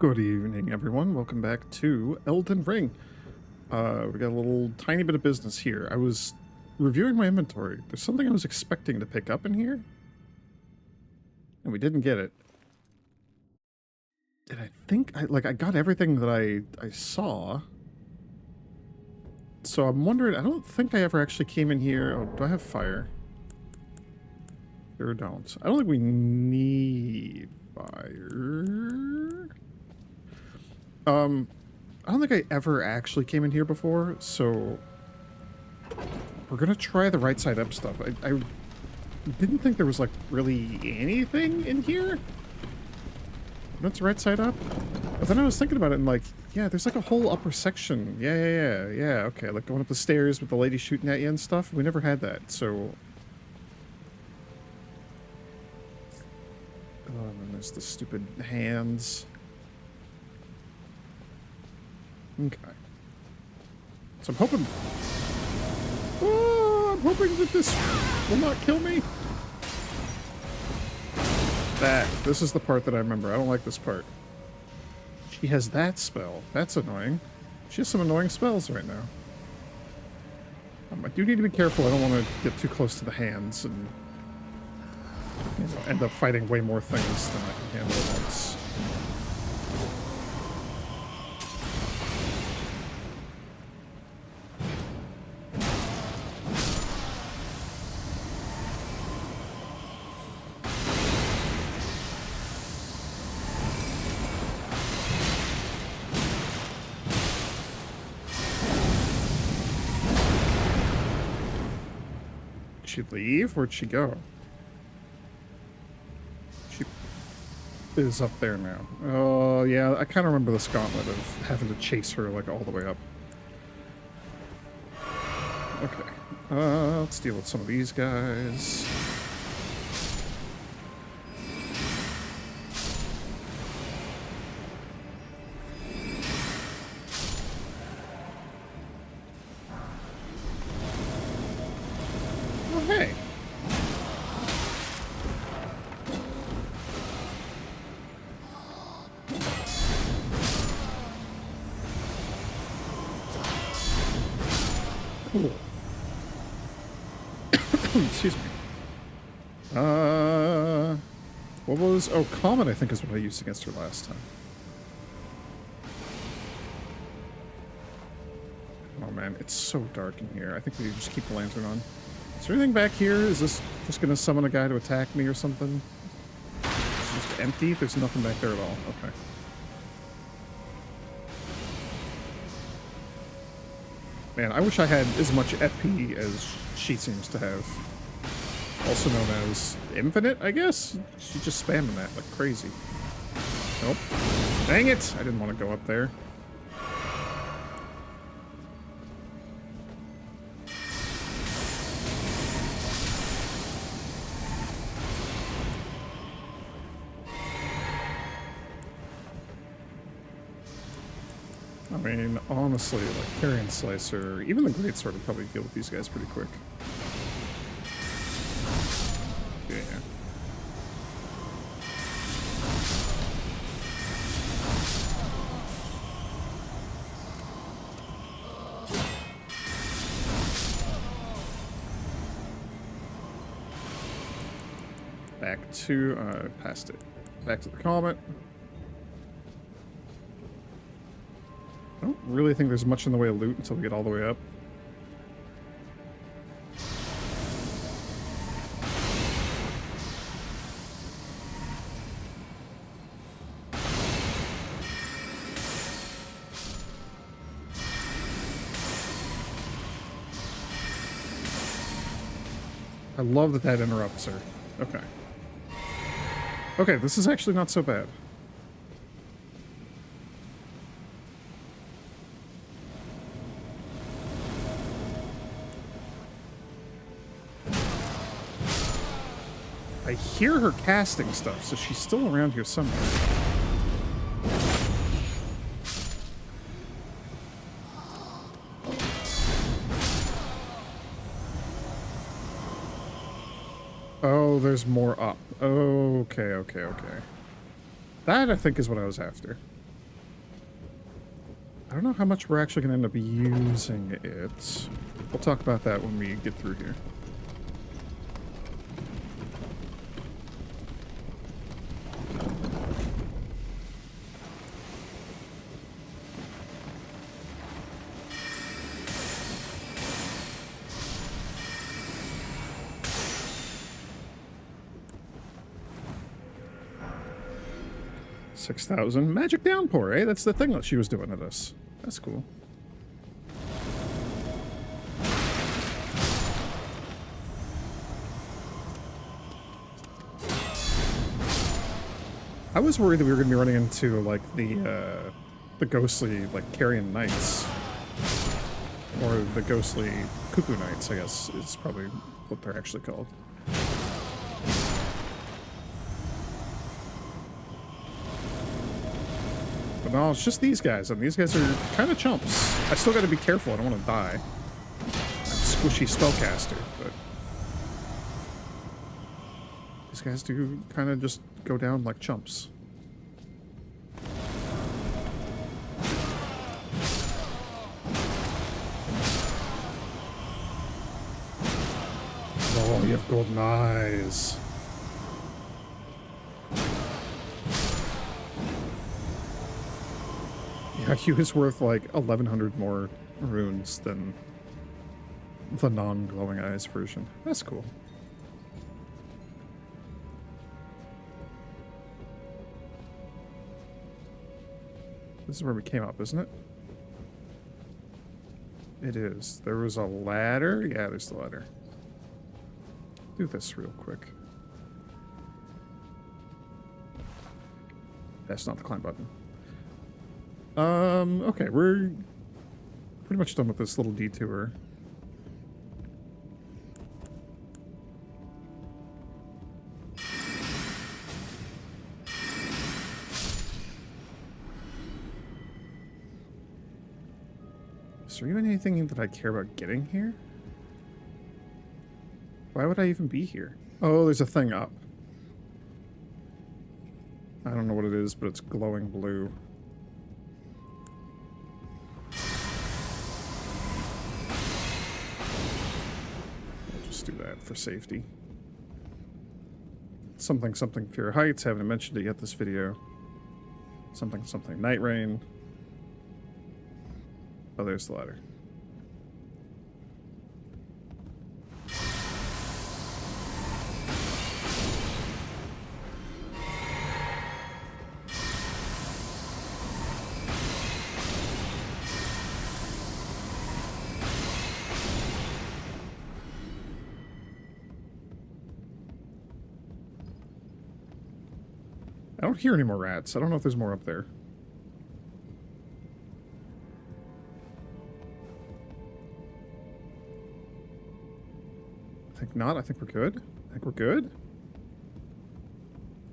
Good evening, everyone. Welcome back to Elden Ring. We got a little tiny bit of business here. I was reviewing my inventory. There's something I was expecting to pick up in here, and we didn't get it. Did I think I got everything that I saw? So I'm wondering. I don't think I ever actually came in here. Oh, do I have fire? Sure don't. I don't think we need fire. I don't think I ever actually came in here before, so we're gonna try the right side up stuff. I didn't think there was like really anything in here. That's right side up. But then I was thinking about it and like, yeah, there's like a whole upper section. Yeah. Okay, like going up the stairs with the lady shooting at you and stuff. We never had that, so. And there's the stupid hands. Okay. So I'm hoping. Oh, I'm hoping that this will not kill me. This is the part that I remember. I don't like this part. She has that spell. That's annoying. She has some annoying spells right now. I do need to be careful. I don't want to get too close to the hands and end up fighting way more things than I can handle at once. Did she leave? Where'd she go? She is up there now. Oh, yeah, I kind of remember this gauntlet of having to chase her, like, all the way up. Okay. Let's deal with some of these guys. Hey. Cool. Excuse me. What was... Oh, Common, I think, is what I used against her last time. Oh, man, it's so dark in here. I think we just keep the lantern on. Is there anything back here? Is this just gonna summon a guy to attack me or something? It's just empty? There's nothing back there at all. Okay. Man, I wish I had as much FP as she seems to have. Also known as infinite, I guess? She's just spamming that like crazy. Nope. Dang it! I didn't want to go up there. I mean, honestly, like, Carrion Slicer, even the Greatsword would probably deal with these guys pretty quick. Yeah. Back to, past it. Back to the Comet. I don't really think there's much in the way of loot until we get all the way up. I love that that interrupts her. Okay. Okay, this is actually not so bad. I hear her casting stuff, so she's still around here somewhere. Oh, there's more up. Okay. That, I think, is what I was after. I don't know how much we're actually going to end up using it. We'll talk about that when we get through here. $6,000 magic downpour, eh? That's the thing that she was doing to us. That's cool. I was worried that we were going to be running into, like, the ghostly, like, Carrion Knights. Or the ghostly Cuckoo Knights, I guess, is probably what they're actually called. But no, it's just these guys, and these guys are kind of chumps. I still got to be careful, I don't want to die. I'm a squishy spellcaster, but... these guys do kind of just go down like chumps. Oh, you have golden eyes. Yeah, Hugh is worth like 1,100 more runes than the non-glowing eyes version. That's cool. This is where we came up, isn't it? It is. There was a ladder. Yeah, there's the ladder. Do this real quick. That's not the climb button. Okay, we're pretty much done with this little detour. Is there even anything that I care about getting here? Why would I even be here? Oh, there's a thing up. I don't know what it is, but it's glowing blue. I'll just do that for safety. Something something Pure Heights, haven't mentioned it yet this video. Something something Night Rain. Oh, there's the ladder. I don't hear any more rats. I don't know if there's more up there. I think not. I think we're good. I think we're good.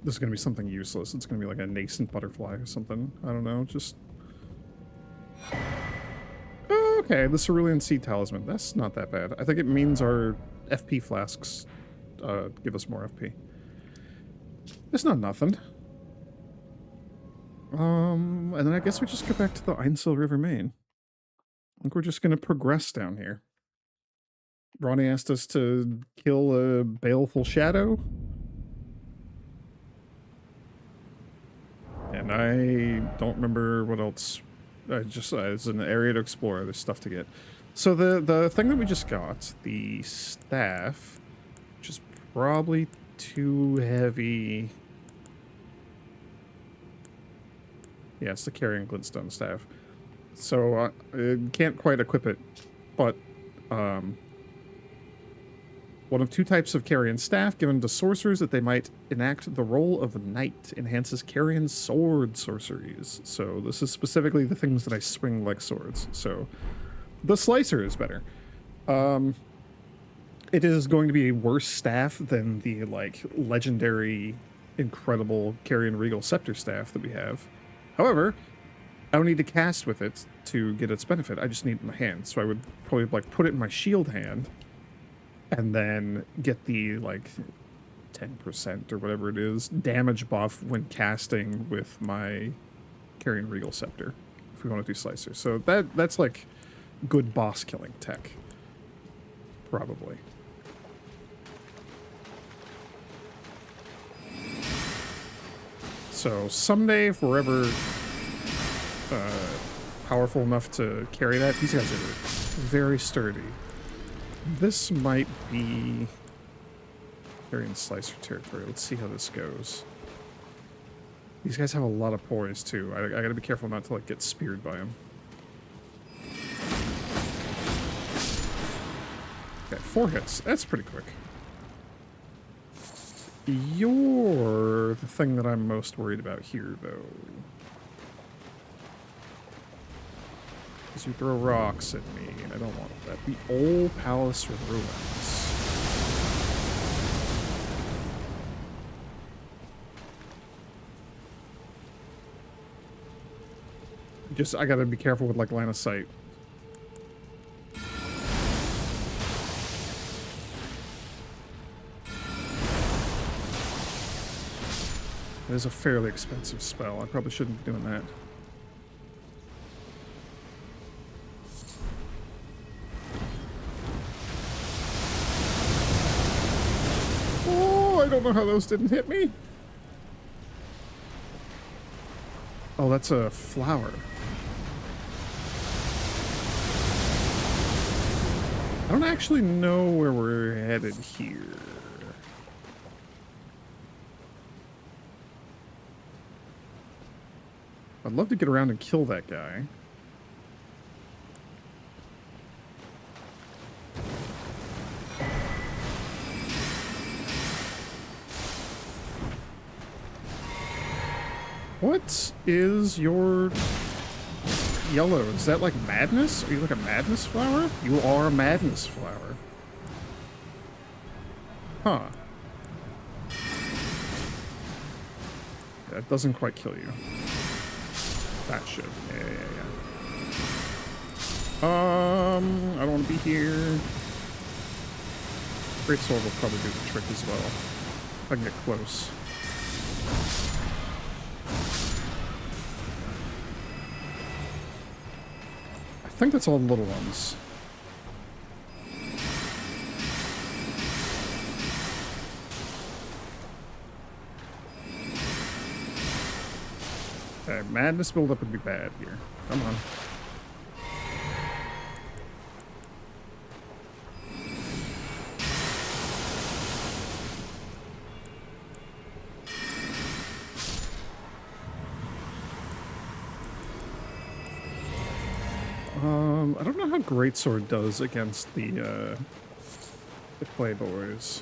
This is going to be something useless. It's going to be like a nascent butterfly or something. I don't know. Just... oh, okay, the Cerulean Sea Talisman. That's not that bad. I think it means our FP flasks give us more FP. It's not nothing. And then I guess we just go back to the Ainsel River main. I think we're just going to progress down here. Ranni asked us to kill a baleful shadow. And I don't remember what else. I just, it's an area to explore. There's stuff to get. So the thing that we just got, the staff, which is probably too heavy. Yeah, it's the Carrion Glintstone staff. So I can't quite equip it, but one of two types of Carrion staff given to sorcerers that they might enact the role of knight enhances Carrion sword sorceries. So this is specifically the things that I swing like swords. So the slicer is better. It is going to be a worse staff than the like legendary, incredible Carrion Regal Scepter staff that we have. However, I don't need to cast with it to get its benefit. I just need it in my hand. So I would probably like put it in my shield hand and then get the like 10% or whatever it is damage buff when casting with my Carrion Regal Scepter. If we want to do slicers. So that's like good boss killing tech. Probably. So someday, if we're ever powerful enough to carry that, these guys are very sturdy. This might be very in slicer territory. Let's see how this goes. These guys have a lot of poise too. I gotta be careful not to like get speared by them. Okay, 4 hits. That's pretty quick. You're the thing that I'm most worried about here, though. Because you throw rocks at me, and I don't want that. The old palace ruins. I gotta be careful with, like, line of sight. It is a fairly expensive spell. I probably shouldn't be doing that. Oh, I don't know how those didn't hit me. Oh, that's a flower. I don't actually know where we're headed here. I'd love to get around and kill that guy. What is your yellow? Is that like madness? Are you like a madness flower? You are a madness flower. Huh. That doesn't quite kill you. That should. Yeah. I don't want to be here. Great sword will probably do the trick as well. If I can get close. I think that's all the little ones. Okay, madness buildup would be bad here. Come on. I don't know how Greatsword does against the Playboys.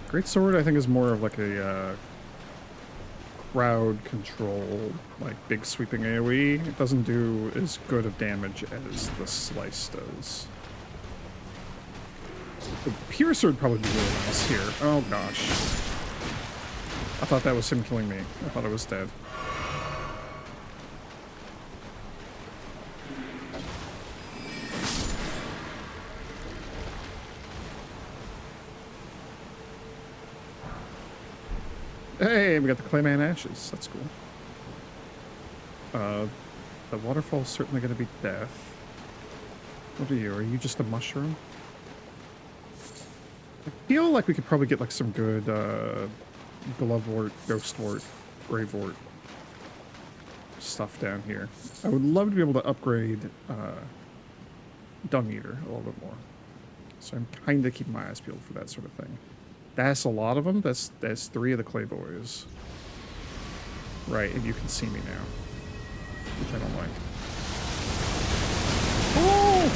Greatsword, I think, is more of like a crowd control, like big sweeping AoE. It doesn't do as good of damage as the Slice does. The Piercer would probably be really nice here. Oh gosh. I thought that was him killing me. I thought I was dead. Hey, we got the Clayman Ashes. That's cool. The waterfall's certainly going to be death. What are you? Are you just a mushroom? I feel like we could probably get like some good Glovewort, Ghostwort, Gravewort stuff down here. I would love to be able to upgrade Dung Eater a little bit more. So I'm kind of keeping my eyes peeled for that sort of thing. That's a lot of them. That's 3 of the Clay Boys. Right, and you can see me now. Which I don't like. Oh!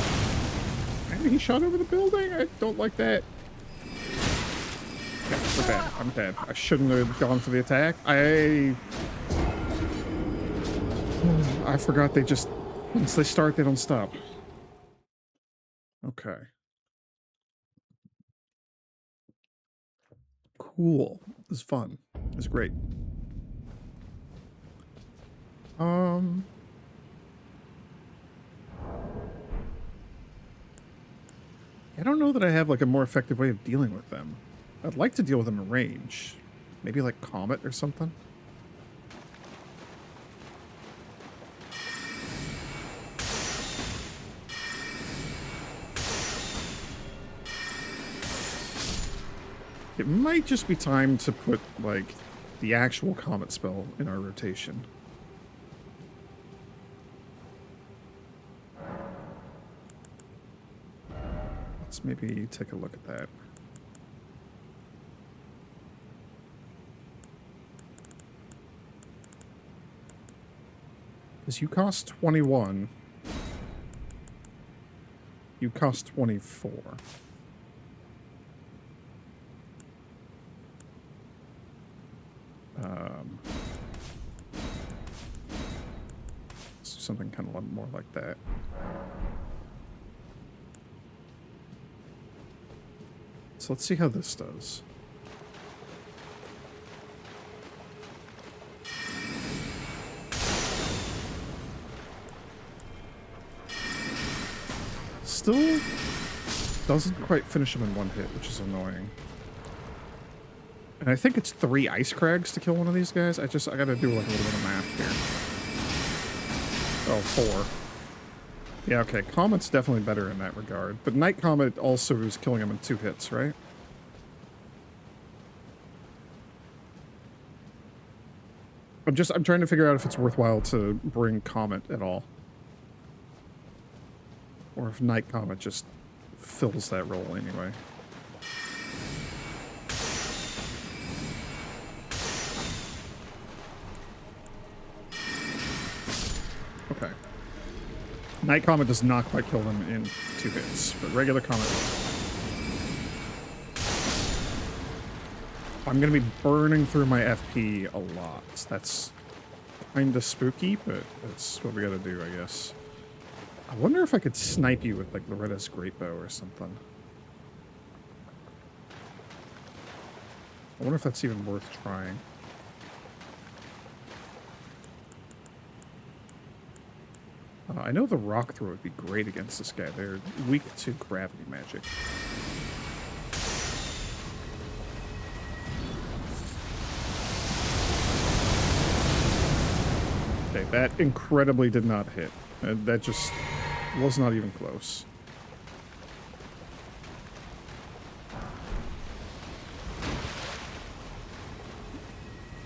And he shot over the building? I don't like that. Yeah, we're dead. I'm dead. I shouldn't have gone for the attack. I forgot they just... Once they start, they don't stop. Okay. Cool. This is fun. It's great. I don't know that I have like a more effective way of dealing with them. I'd like to deal with them in range. Maybe like Comet or something. It might just be time to put like the actual Comet spell in our rotation. Let's maybe take a look at that. Because you cost 21. You cost 24. Something kind of more like that. So let's see how this does. Still doesn't quite finish him in one hit, which is annoying. And I think it's 3 ice crags to kill one of these guys. I gotta do like a little bit of math here. Oh, 4. Yeah, okay. Comet's definitely better in that regard. But Night Comet also is killing him in 2 hits, right? I'm trying to figure out if it's worthwhile to bring Comet at all. Or if Night Comet just fills that role anyway. Okay. Night Comet does not quite kill them in 2 hits, but regular Comet will. I'm going to be burning through my FP a lot. That's kind of spooky, but that's what we got to do, I guess. I wonder if I could snipe you with, like, Loretta's Great Bow or something. I wonder if that's even worth trying. I know the rock throw would be great against this guy. They're weak to gravity magic. Okay, that incredibly did not hit. That just was not even close.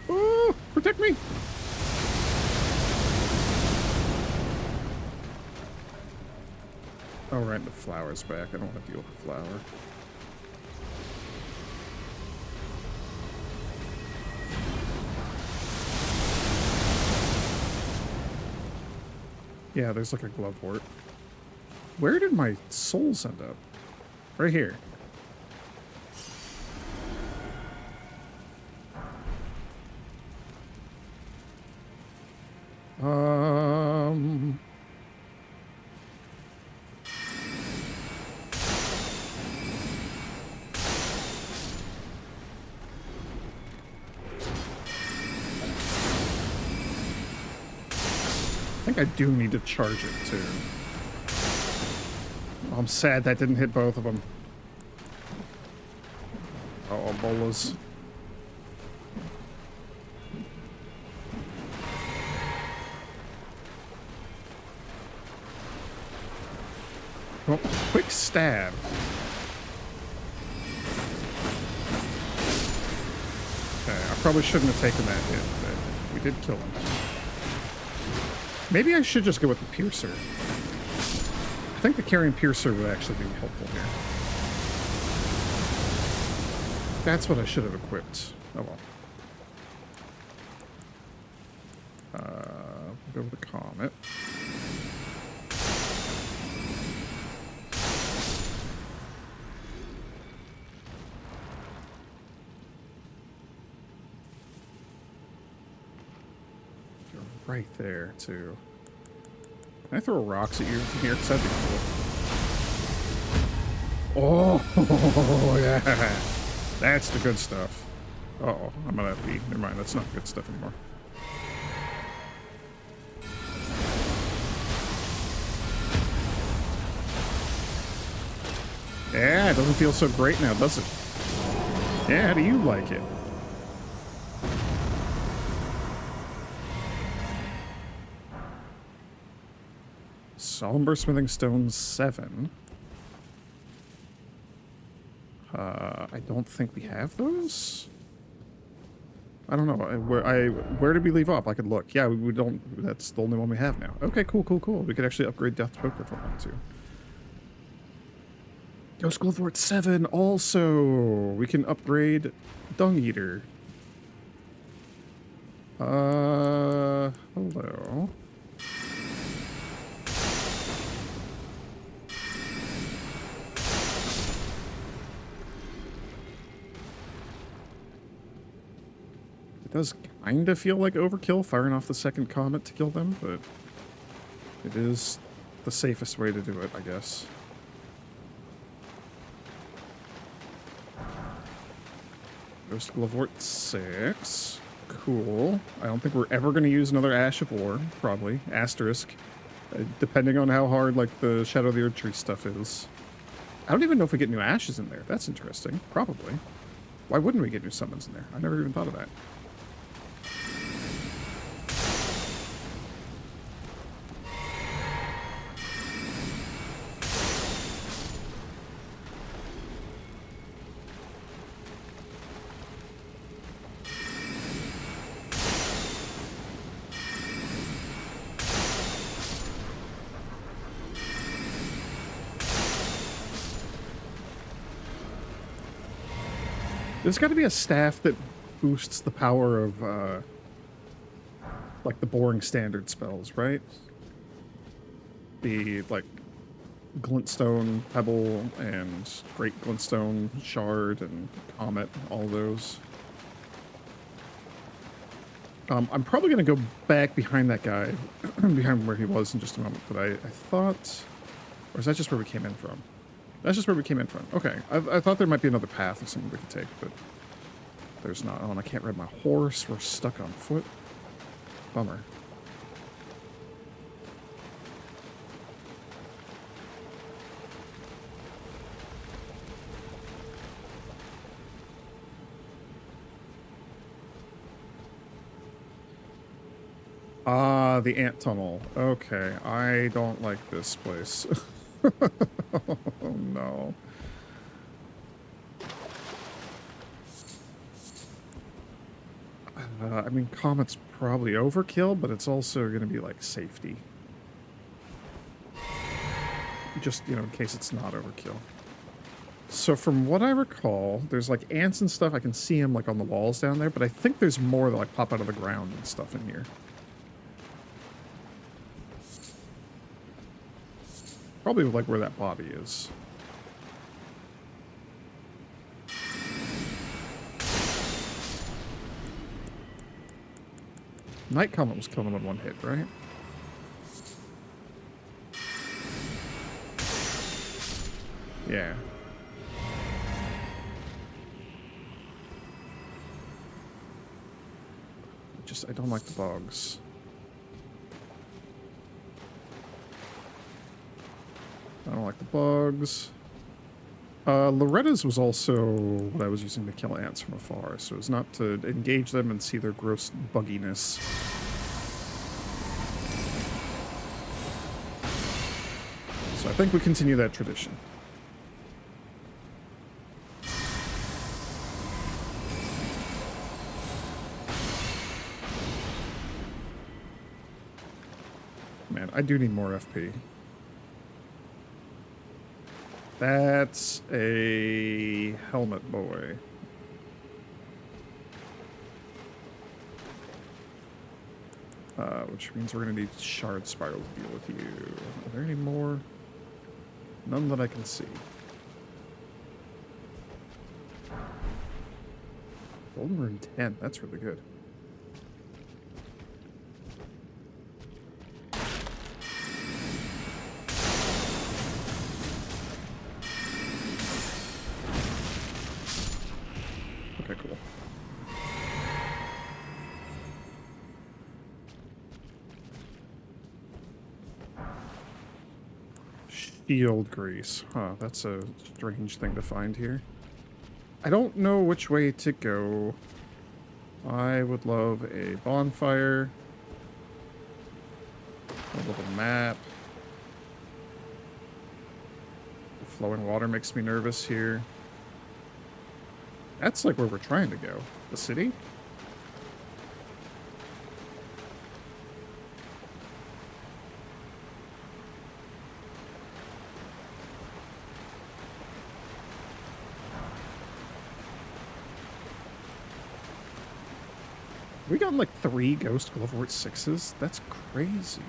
Oh, protect me! Oh, right, the flower's back. I don't want to deal with the flower. Yeah, there's like a glovewort. Where did my souls end up? Right here. I think I do need to charge it, too. Oh, I'm sad that didn't hit both of them. Oh, bolas. Well, quick stab. Okay, I probably shouldn't have taken that hit, but we did kill him. Maybe I should just go with the Piercer. I think the Carrion Piercer would actually be helpful here. That's what I should have equipped. Oh well. Go with the Comet. You're right there, too. Can I throw rocks at you from here? Because that'd be cool. Oh, yeah. That's the good stuff. Uh-oh, I'm gonna be... Never mind, that's not good stuff anymore. Yeah, it doesn't feel so great now, does it? Yeah, how do you like it? Somber Smithing Stone 7. I don't think we have those. I don't know. Where did we leave off? I could look. Yeah, we don't. That's the only one we have now. Okay, cool. We could actually upgrade Death Poker if we want to. Ghost Glowthwort 7 also. We can upgrade Dung Eater. Hello. It does kind of feel like overkill firing off the second comet to kill them, but it is the safest way to do it, I guess. Ghost Glowthwort 6. Cool. I don't think we're ever going to use another Ash of War, probably. Asterisk. Depending on how hard, like, the Shadow of the Earth Tree stuff is. I don't even know if we get new ashes in there. That's interesting. Probably. Why wouldn't we get new summons in there? I never even thought of that. There's got to be a staff that boosts the power of, like, the boring standard spells, right? The, like, Glintstone, Pebble, and Great Glintstone, Shard, and Comet, all those. I'm probably going to go back behind that guy, behind where he was in just a moment, but I thought... Or is that just where we came in from? That's just where we came in from. Okay, I thought there might be another path or something we could take, but there's not. Oh, and I can't ride my horse. We're stuck on foot. Bummer. Ah, the ant tunnel. Okay, I don't like this place. Oh, no. I mean, Comet's probably overkill, but it's also going to be, like, safety. Just, you know, in case it's not overkill. So from what I recall, there's, like, ants and stuff. I can see them, like, on the walls down there, but I think there's more that, like, pop out of the ground and stuff in here. Probably, like, where that body is. Night Comet was killing him in one hit, right? Yeah. I don't like the bugs. I don't like the bugs. Loretta's was also what I was using to kill ants from afar, so it's not to engage them and see their gross bugginess. So I think we continue that tradition. Man, I do need more FP. That's a helmet boy. Which means we're going to need Shard Spiral to deal with you. Are there any more? None that I can see. Golden Rune 10, that's really good. Okay, cool. Shield grease. Huh, that's a strange thing to find here. I don't know which way to go. I would love a bonfire. A little map. The flowing water makes me nervous here. That's like where we're trying to go. The city? We got like 3 Ghost Gloverwort 6s? That's crazy.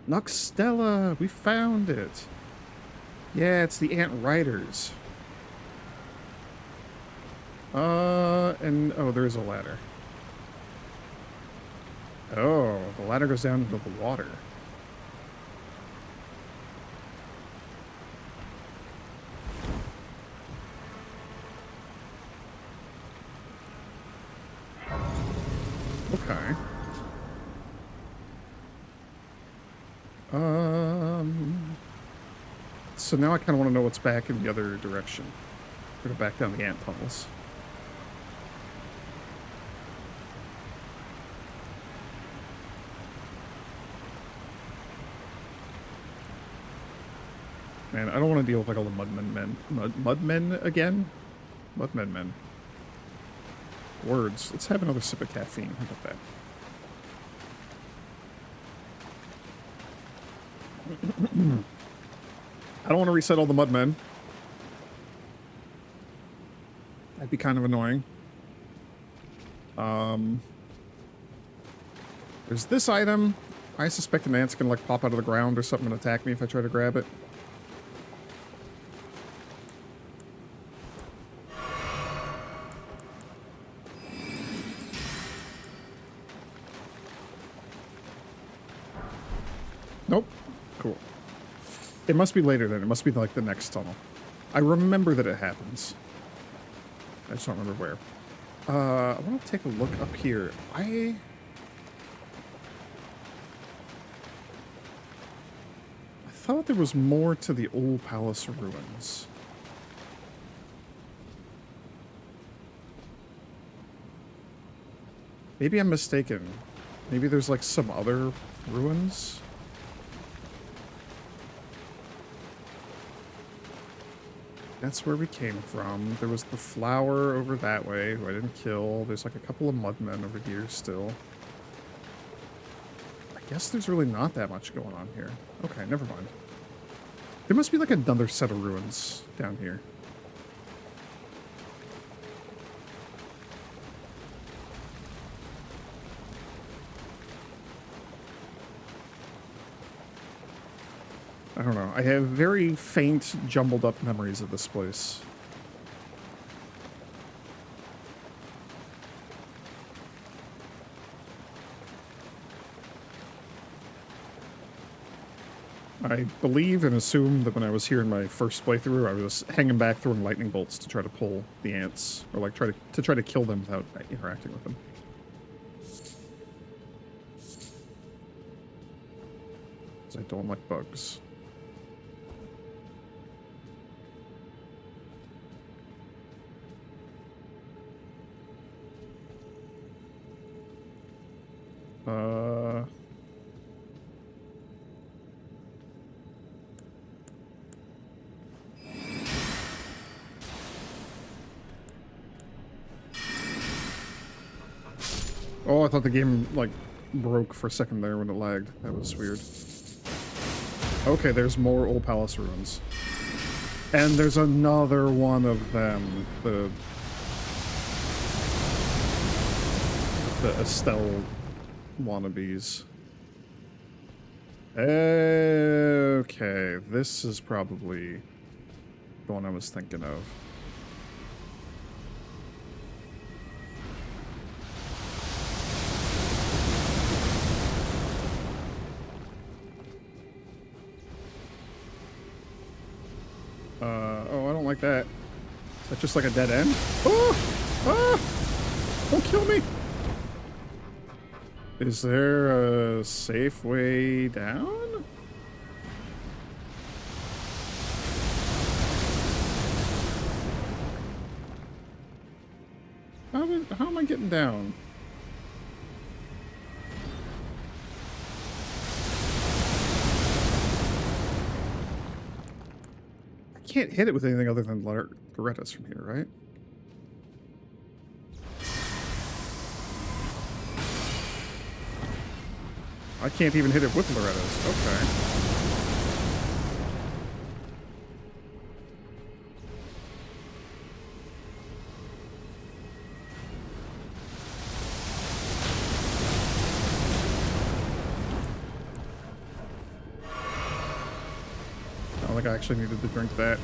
Nuxstella! We found it! Yeah, it's the Ant Riders. And oh, there is a ladder. Oh, the ladder goes down into the water. Okay. So now I kind of want to know what's back in the other direction. We're going to back down the ant tunnels. Man, I don't want to deal with like all the mudmen again? Mudmen men. Words. Let's have another sip of caffeine. How about that? I don't want to reset all the mudmen. That'd be kind of annoying. There's this item. I suspect an ant's gonna like pop out of the ground or something and attack me if I try to grab it. Nope. Cool. It must be later then. It must be like the next tunnel. I remember that it happens. I just don't remember where. I want to take a look up here. I thought there was more to the old palace ruins. Maybe I'm mistaken. Maybe there's like some other ruins. That's where we came from. There was the flower over that way, who I didn't kill. There's like a couple of mudmen over here still. I guess there's really not that much going on here. Okay, never mind. There must be like another set of ruins down here. I don't know. I have very faint, jumbled up memories of this place. I believe and assume that when I was here in my first playthrough, I was hanging back throwing lightning bolts to try to pull the ants, or like try to kill them without interacting with them. Because I don't like bugs. Oh, I thought the game, like, broke for a second there when it lagged. That was weird. Okay, there's more Old Palace ruins. And there's another one of them. The Estelle wannabes. Okay, this is probably the one I was thinking of. Oh, I don't like that. Is that just like a dead end? Oh! Ah! Don't kill me! Is there a safe way down? How am I getting down? I can't hit it with anything other than Loretta's from here, right? I can't even hit it with Loretta's. Okay. I don't think I actually needed to drink that.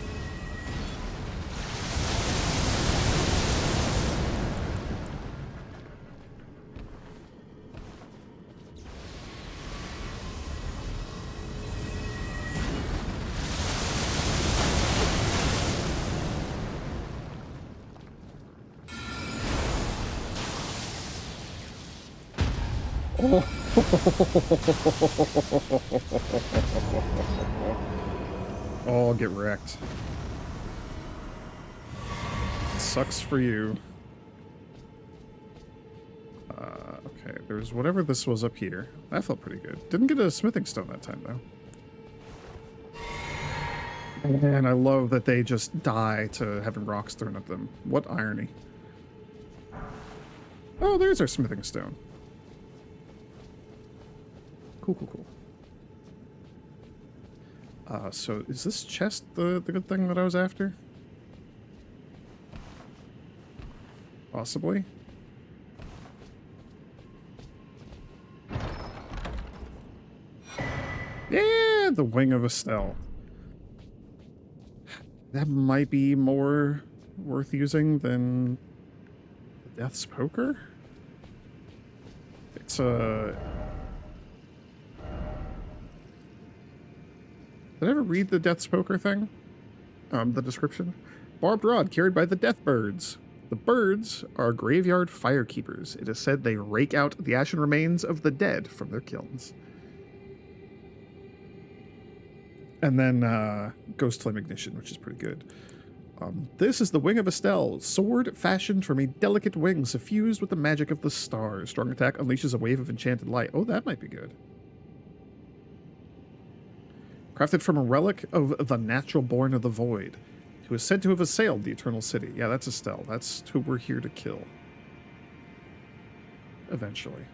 Oh. Oh, get wrecked. Sucks for you. Okay, there's whatever this was up here. That felt pretty good. Didn't get a smithing stone that time, though. And I love that they just die to having rocks thrown at them. What irony. Oh, there's our smithing stone. Cool, cool, cool. So is this chest the good thing that I was after? Possibly. Yeah, the wing of Estelle. That might be more worth using than Death's Poker? It's a... Did I ever read the Death's Poker thing? The description? Barbed rod carried by the death birds. The birds are graveyard firekeepers. It is said they rake out the ashen remains of the dead from their kilns. And then Ghost Flame Ignition, which is pretty good. This is the Wing of Estelle, sword fashioned from a delicate wing suffused with the magic of the stars. Strong attack unleashes a wave of enchanted light. Oh, that might be good. Crafted from a relic of the natural born of the void, who is said to have assailed the eternal city. Yeah, that's Estelle. That's who we're here to kill. Eventually.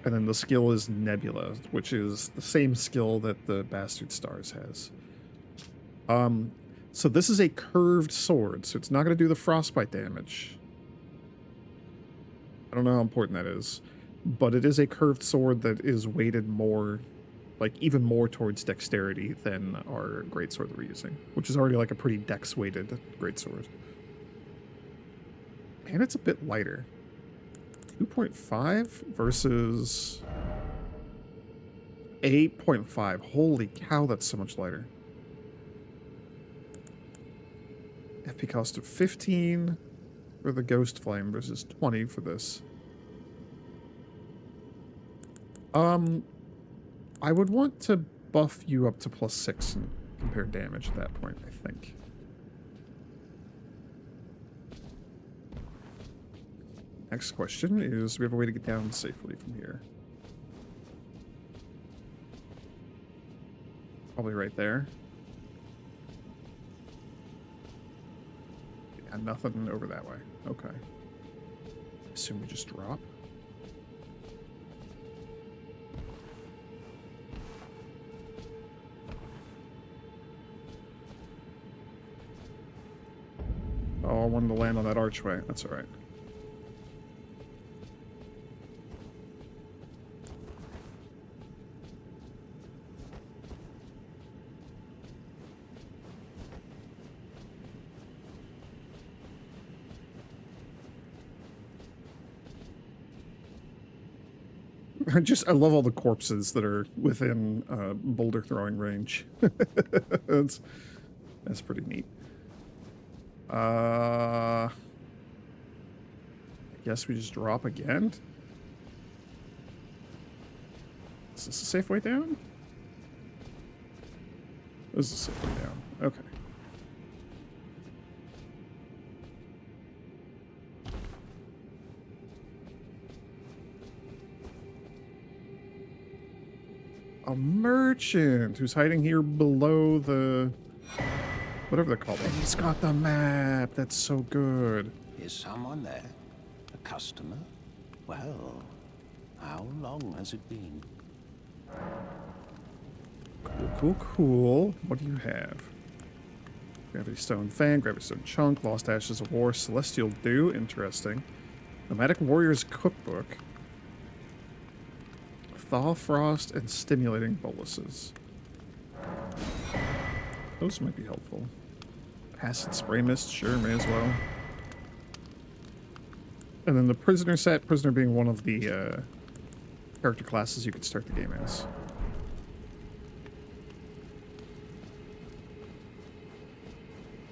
And then the skill is Nebula, which is the same skill that the Bastard Stars has. So this is a curved sword, so it's not going to do the frostbite damage. I don't know how important that is, but it is a curved sword that is weighted more, like even more towards dexterity than our greatsword that we're using, which is already like a pretty dex-weighted greatsword. And it's a bit lighter. 2.5 versus 8.5. Holy cow, that's so much lighter. FP cost of 15 for the Ghost Flame versus 20 for this. I would want to buff you up to +6 and compare damage at that point, I think. Next question is, do we have a way to get down safely from here? Probably right there. Yeah, nothing over that way. Okay. Assume we just drop. Oh, I wanted to land on that archway. That's all right. I love all the corpses that are within boulder throwing range. that's pretty neat. I guess we just drop again. Is this a safe way down? This is a safe way down. Okay. A merchant who's hiding here below the... whatever they're called. And he's got the map. That's so good. Is someone there? A customer? Well, how long has it been? Cool, cool, cool. What do you have? Gravity Stone Fan, Gravity Stone Chunk, Lost Ashes of War, Celestial Dew. Interesting. Nomadic Warrior's Cookbook. Thaw Frost and Stimulating Boluses. Those might be helpful. Acid Spray Mist, sure, may as well. And then the Prisoner set, Prisoner being one of the character classes you could start the game as.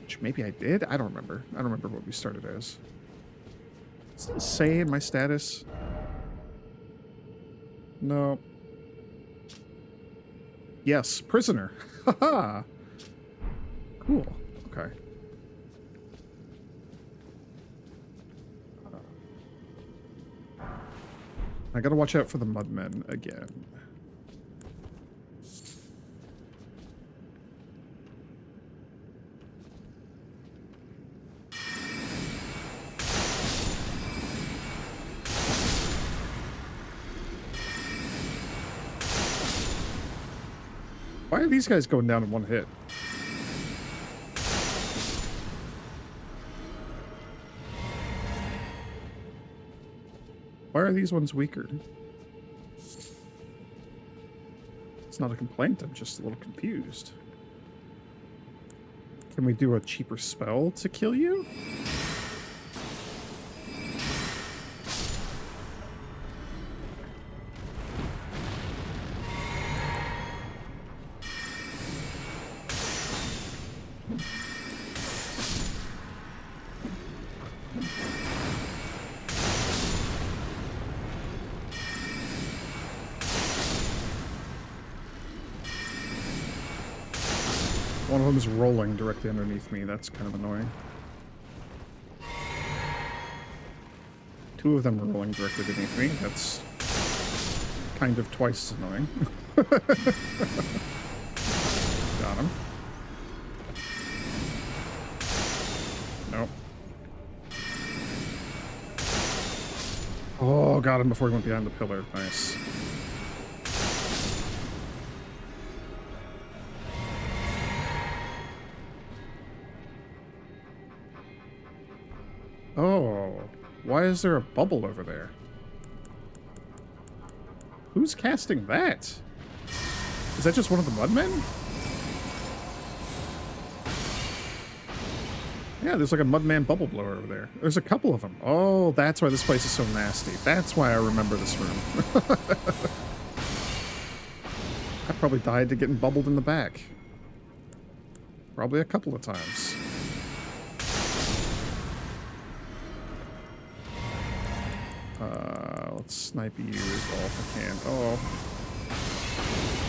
Which maybe I did? I don't remember. I don't remember what we started as. Does it say in my status? No. Yes, Prisoner. Haha. Cool. Okay. I gotta watch out for the Mudmen again. Why are these guys going down in one hit? Why are these ones weaker? It's not a complaint, I'm just a little confused. Can we do a cheaper spell to kill you? One of them is rolling directly underneath me. That's kind of annoying. Two of them are rolling directly beneath me. That's kind of twice as annoying. Got him. Nope. Oh, got him before he went behind the pillar. Nice. Oh, why is there a bubble over there? Who's casting that? Is that just one of the Mudmen? Yeah, there's like a Mudman bubble blower over there. There's a couple of them. Oh, that's why this place is so nasty. That's why I remember this room. I probably died to getting bubbled in the back. Probably a couple of times. Let's snipe you as well if I can. Oh.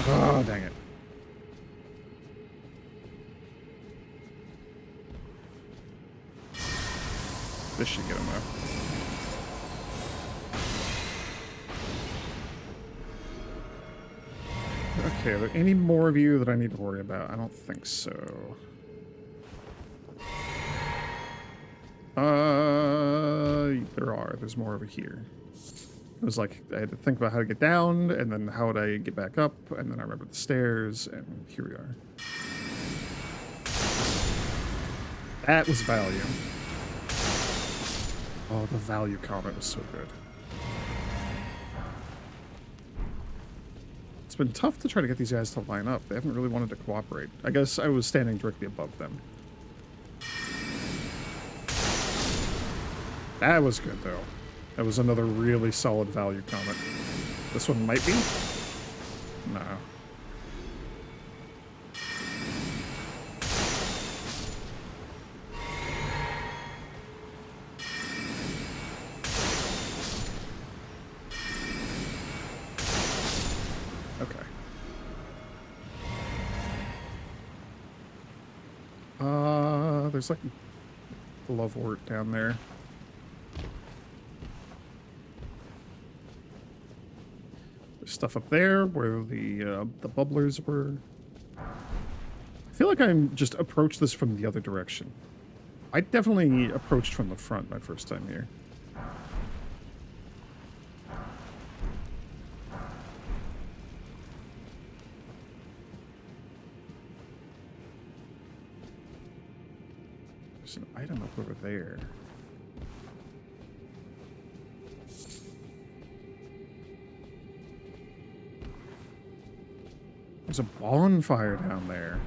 Oh, dang it. This should get him though. Okay, are there any more of you that I need to worry about? I don't think so. There are. There's more over here. It was like, I had to think about how to get down, and then how would I get back up, and then I remembered the stairs, and here we are. That was value. Oh, the value comment was so good. It's been tough to try to get these guys to line up. They haven't really wanted to cooperate. I guess I was standing directly above them. That was good, though. That was another really solid value comment. This one might be? No. There's like glovewort down there. There's stuff up there where the bubblers were. I feel like I'm just approached this from the other direction. I definitely approached from the front my first time here. There's an item up over there. There's a bonfire down there.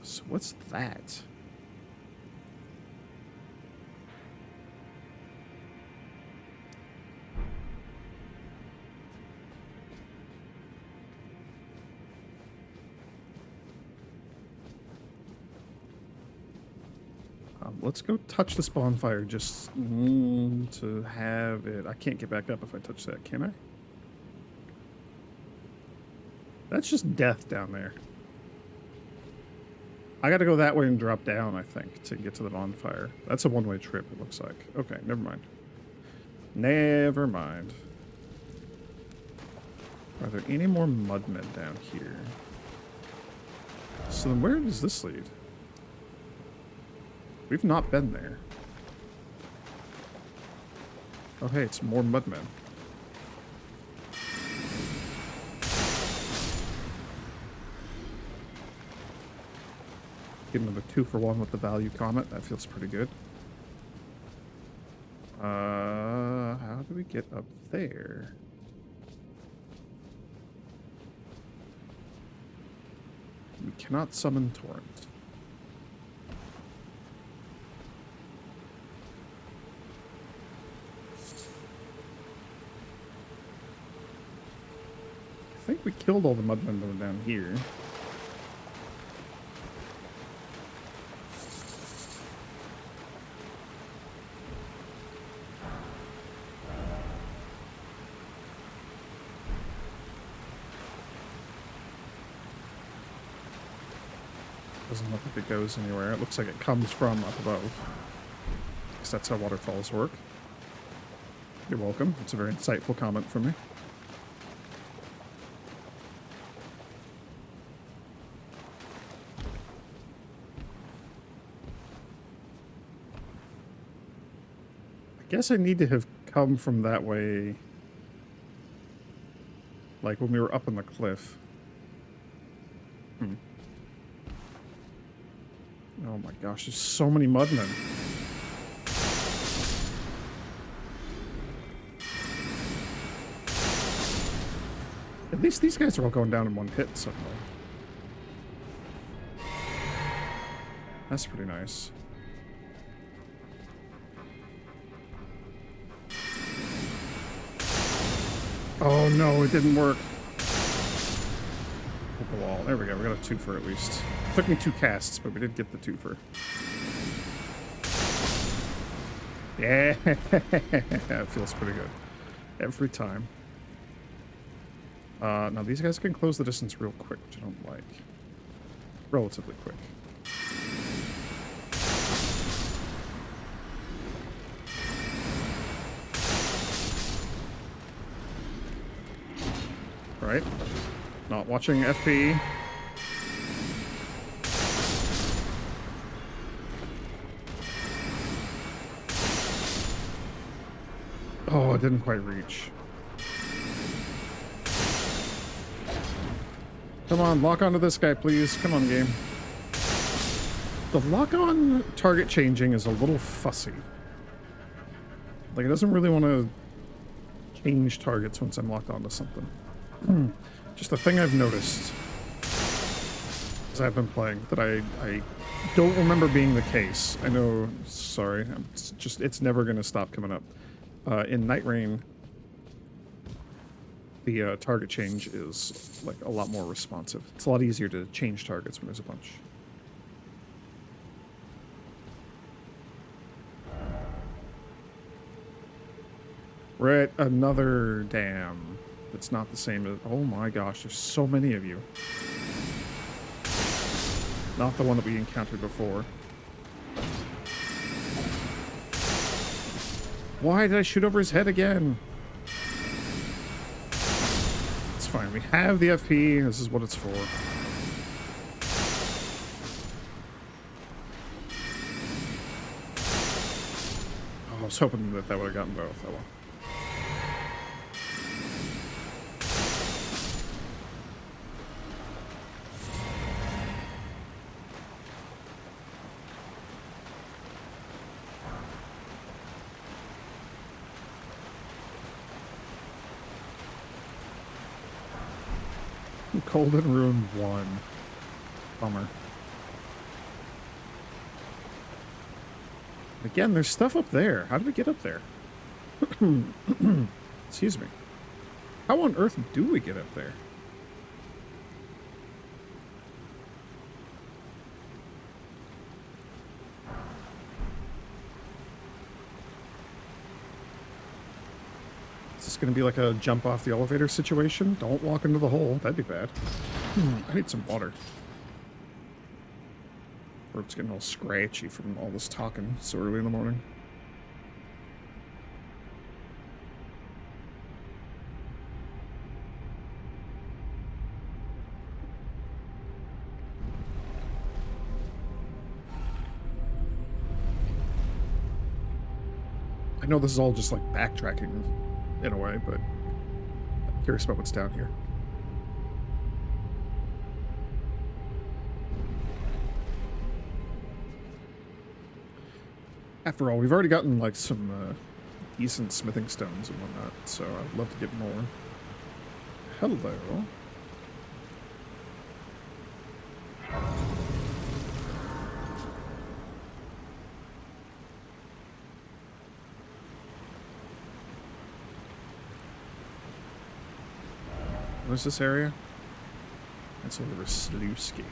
So what's that? Let's go touch this bonfire just to have it. I can't get back up if I touch that, can I? That's just death down there. I gotta go that way and drop down, I think, to get to the bonfire. That's a one-way trip, it looks like. Okay, never mind. Never mind. Are there any more mudmen down here? So then where does this lead? We've not been there. Oh, hey, it's more mudmen. Give another 2-for-1 with the value comet. That feels pretty good. How do we get up there? We cannot summon torrent. I think we killed all the mudmen that were down here. Doesn't look like it goes anywhere. It looks like it comes from up above. Because that's how waterfalls work. You're welcome. It's a very insightful comment from me. I guess I need to have come from that way. Like when we were up on the cliff. Oh my gosh, there's so many mudmen. At least these guys are all going down in one hit somehow. That's pretty nice. Oh no, it didn't work. Hit the wall. There we go. We got a 2-for at least. Took me 2 casts, but we did get the 2-for. Yeah, it feels pretty good. Every time. Now these guys can close the distance real quick, which I don't like. Relatively quick. Right? Not watching FP. Oh, it didn't quite reach. Come on, lock onto this guy, please. Come on, game. The lock-on target changing is a little fussy. Like, it doesn't really want to change targets once I'm locked onto something. Just a thing I've noticed as I've been playing that I don't remember being the case. I know, sorry, it's never going to stop coming up. In Night Rain, the target change is like a lot more responsive. It's a lot easier to change targets when there's a bunch. We're at another dam. It's not the same as... Oh my gosh, there's so many of you. Not the one that we encountered before. Why did I shoot over his head again? It's fine. We have the FP. This is what it's for. Oh, I was hoping that that would have gotten both. Oh well. Golden Rune 1. Bummer. Again, there's stuff up there. How did we get up there? Excuse me. How on earth do we get up there? Is this going to be like a jump off the elevator situation? Don't walk into the hole. That'd be bad. I need some water. Throat's getting all scratchy from all this talking so early in the morning. I know this is all just like backtracking in a way, but I'm curious about what's down here. After all, we've already gotten like some decent smithing stones and whatnot, so I'd love to get more. Hello. What is this area? It's a little sluice gate.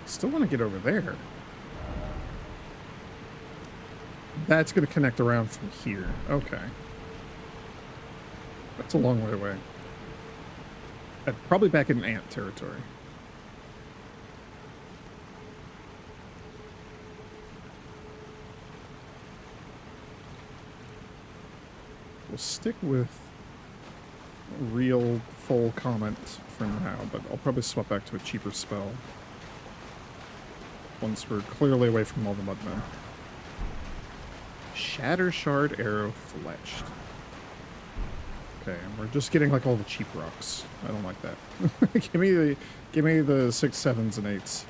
Still want to get over there. That's going to connect around from here. Okay. That's a long way away. Probably back in ant territory. We'll stick with real full comment for now, but I'll probably swap back to a cheaper spell once we're clearly away from all the mudmen. Shatter Shard Arrow Fletched. Okay, and we're just getting like all the cheap rocks. I don't like that. give me the 6s, 7s, and 8s.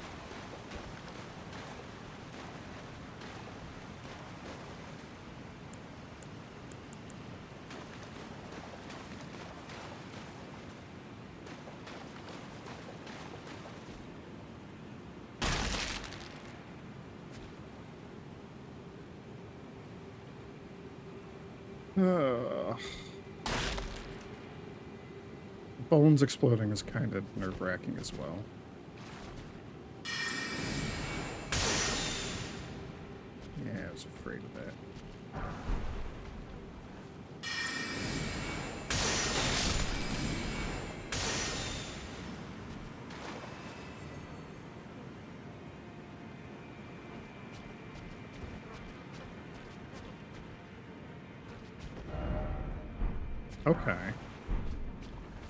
Bones exploding is kind of nerve-wracking as well. Yeah, I was afraid of that. Okay.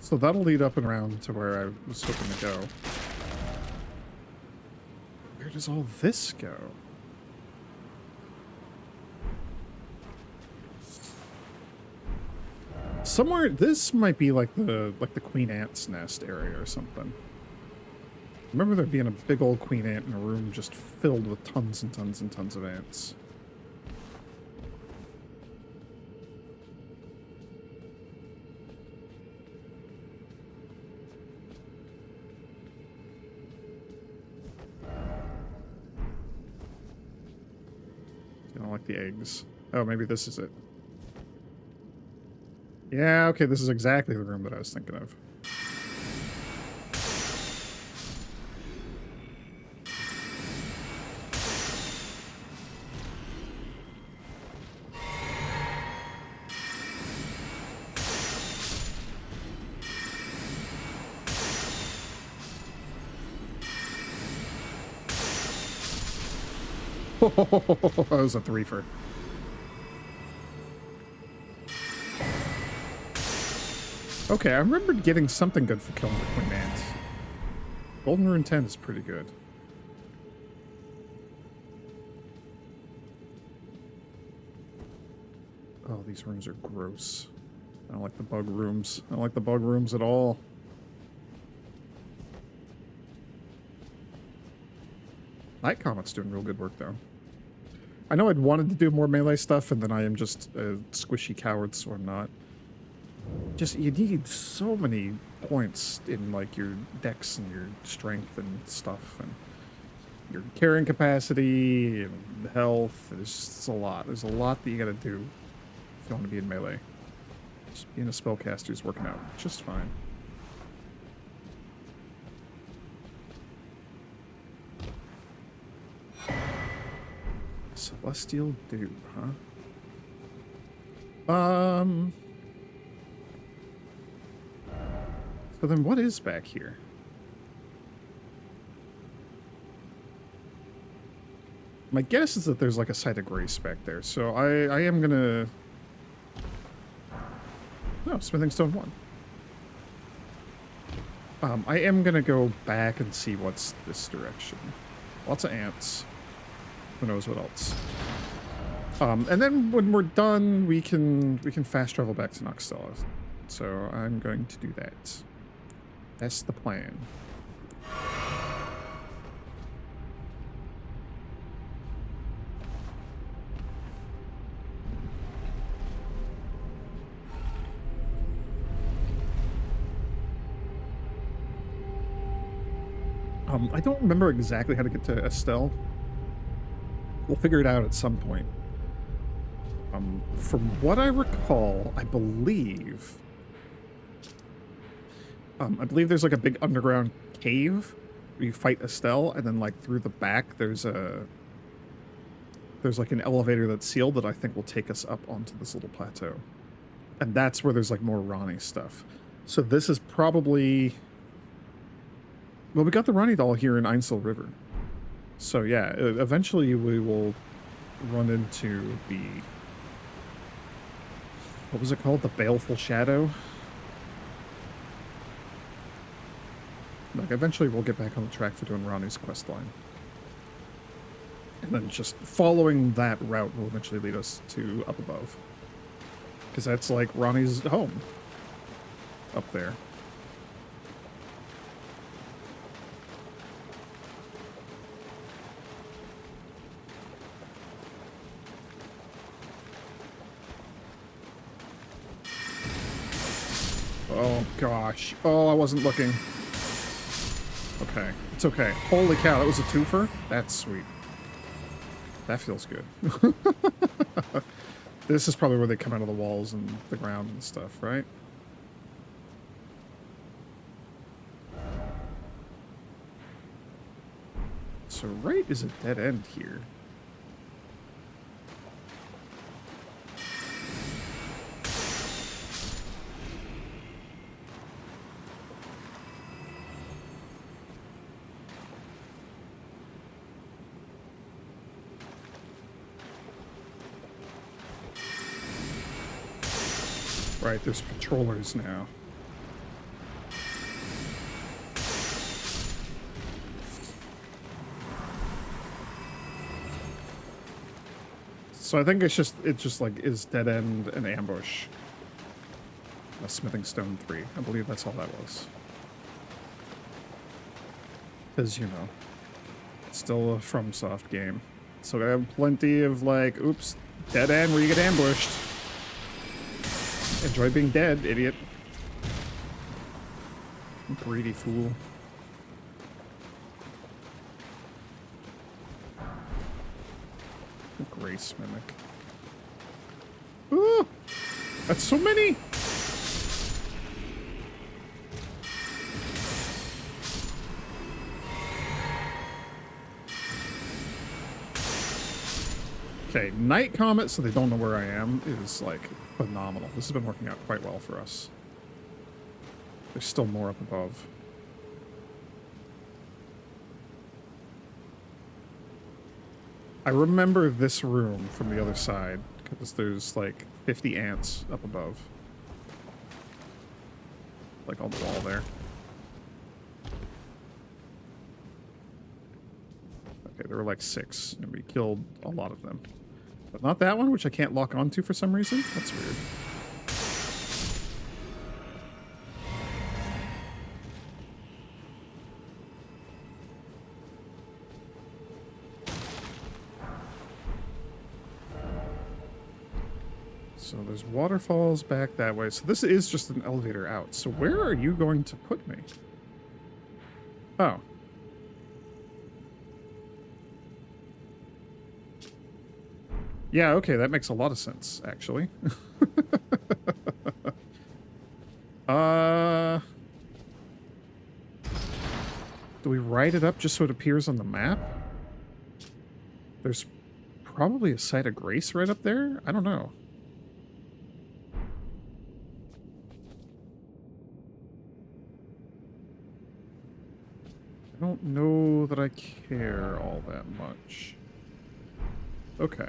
So that'll lead up and around to where I was hoping to go. Where does all this go? Somewhere, this might be like the Queen Ant's nest area or something. Remember there being a big old Queen Ant in a room just filled with tons and tons and tons of ants. I don't like the eggs. Oh, maybe this is it. Yeah, okay, this is exactly the room that I was thinking of. That was a threefer. Okay, I remembered getting something good for killing the Queen Ant. Golden Rune 10 is pretty good. Oh, these rooms are gross. I don't like the bug rooms. I don't like the bug rooms at all. Night Comet's doing real good work, though. I know I'd wanted to do more melee stuff, and then I am just a squishy coward, so I'm not. Just, you need so many points in, like, your dex and your strength and stuff, and your carrying capacity and health. It's a lot. There's a lot that you gotta do if you want to be in melee. Just being a spellcaster is working out just fine. Celestial Dew, huh? So then what is back here? My guess is that there's like a site of grace back there, so I am gonna... No, Smithing Stone 1. I am gonna go back and see what's this direction. Lots of ants. Who knows what else. And then when we're done, we can fast travel back to Noxtella. So I'm going to do that. That's the plan. I don't remember exactly how to get to Estelle. We'll figure it out at some point. From what I recall, I believe there's like a big underground cave where you fight Estelle, and then like through the back there's like an elevator that's sealed that I think will take us up onto this little plateau. And that's where there's like more Ranni stuff. So this is probably... Well, we got the Ranni doll here in Ainsel River. So yeah, eventually we will run into the... What was it called? The Baleful Shadow? Like, eventually we'll get back on the track for doing Ranni's questline. And then just following that route will eventually lead us to up above. Because that's like Ranni's home. Up there. Oh, gosh. Oh, I wasn't looking. Okay. It's okay. Holy cow, that was a twofer? That's sweet. That feels good. This is probably where they come out of the walls and the ground and stuff, right? So right is a dead end here. Right, there's patrollers now. So I think it just like is dead end and ambush. A Smithing Stone 3. I believe that's all that was. Because, you know, it's still a FromSoft game. So I have plenty of like, oops, dead end where you get ambushed. Enjoy being dead, idiot. Greedy fool. Grace Mimic. That's so many! Okay, night comet, so they don't know where I am, is, like, phenomenal. This has been working out quite well for us. There's still more up above. I remember this room from the other side, because there's, like, 50 ants up above. Like, on the wall there. Okay, there were, like, 6, and we killed a lot of them. But not that one, which I can't lock onto for some reason. That's weird. So there's waterfalls back that way. So this is just an elevator out. So where are you going to put me? Oh. Yeah, okay, that makes a lot of sense, actually. Do we write it up just so it appears on the map? There's probably a site of grace right up there? I don't know. I don't know that I care all that much. Okay.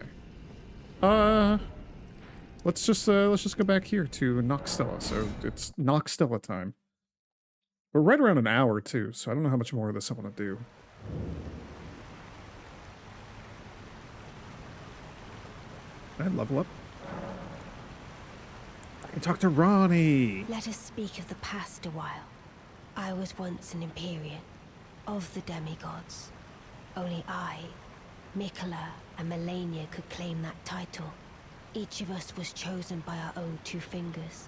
Let's just go back here to Noxtella. So it's Noxtella time. We're right around an hour too, so I don't know how much more of this I want to do. Can I level up? I can talk to Ranni. Let us speak of the past a while. I was once an Empyrean, of the demigods. Only I, Mikola, and Melania could claim that title. Each of us was chosen by our own two fingers,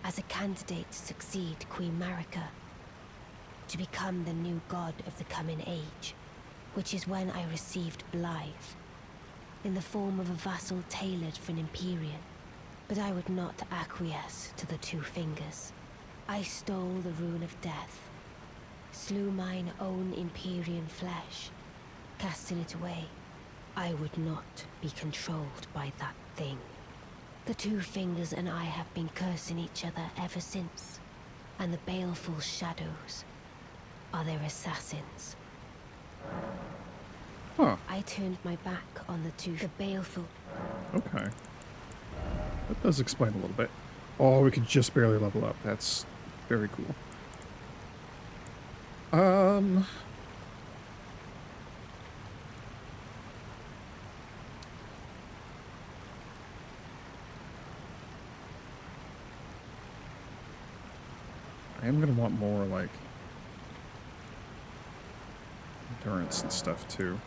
as a candidate to succeed Queen Marika, to become the new god of the coming age, which is when I received Blythe, in the form of a vassal tailored for an Empyrean. But I would not acquiesce to the two fingers. I stole the rune of death, slew mine own Empyrean flesh, casting it away. I would not be controlled by that thing. The two fingers and I have been cursing each other ever since, and the baleful shadows are their assassins. Huh. I turned my back on the baleful. Okay. That does explain a little bit. Oh, we could just barely level up. That's very cool. I am going to want more, like, endurance and stuff, too.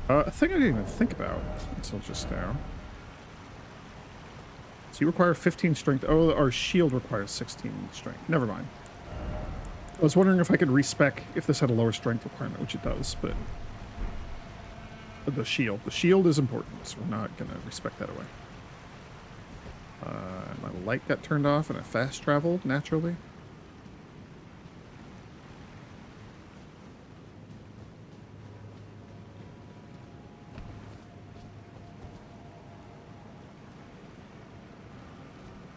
A thing I didn't even think about until just now. So you require 15 strength. Oh, our shield requires 16 strength. Never mind. I was wondering if I could respec if this had a lower strength requirement, which it does, but... The shield. The shield is important, so we're not going to respec that away. My light got turned off and I fast traveled naturally.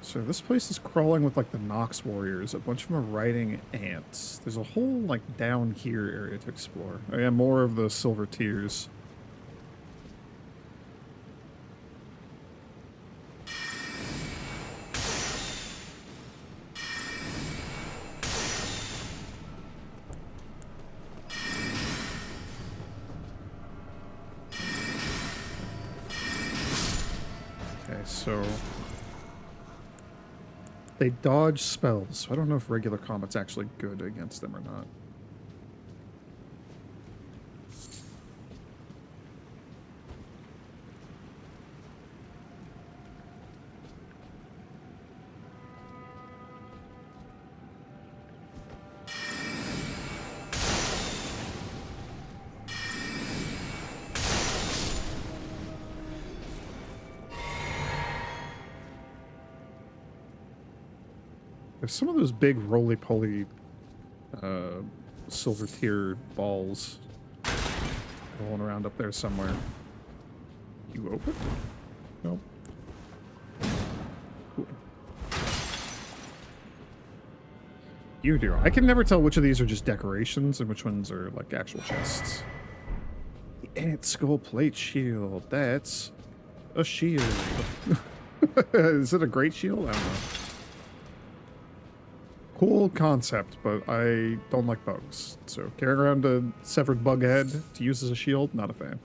So this place is crawling with like the Nox warriors. A bunch of them are riding ants. There's a whole like down here area to explore. Oh yeah, more of the silver tears. So they dodge spells, so I don't know if regular combat's actually good against them or not. There's some of those big roly-poly silver tier balls rolling around up there somewhere. You open? Nope. Cool. You do. I can never tell which of these are just decorations and which ones are like actual chests. The ant skull plate shield. That's a shield. Is it a great shield? I don't know. Cool concept, but I don't like bugs. So carrying around a severed bug head to use as a shield, not a fan.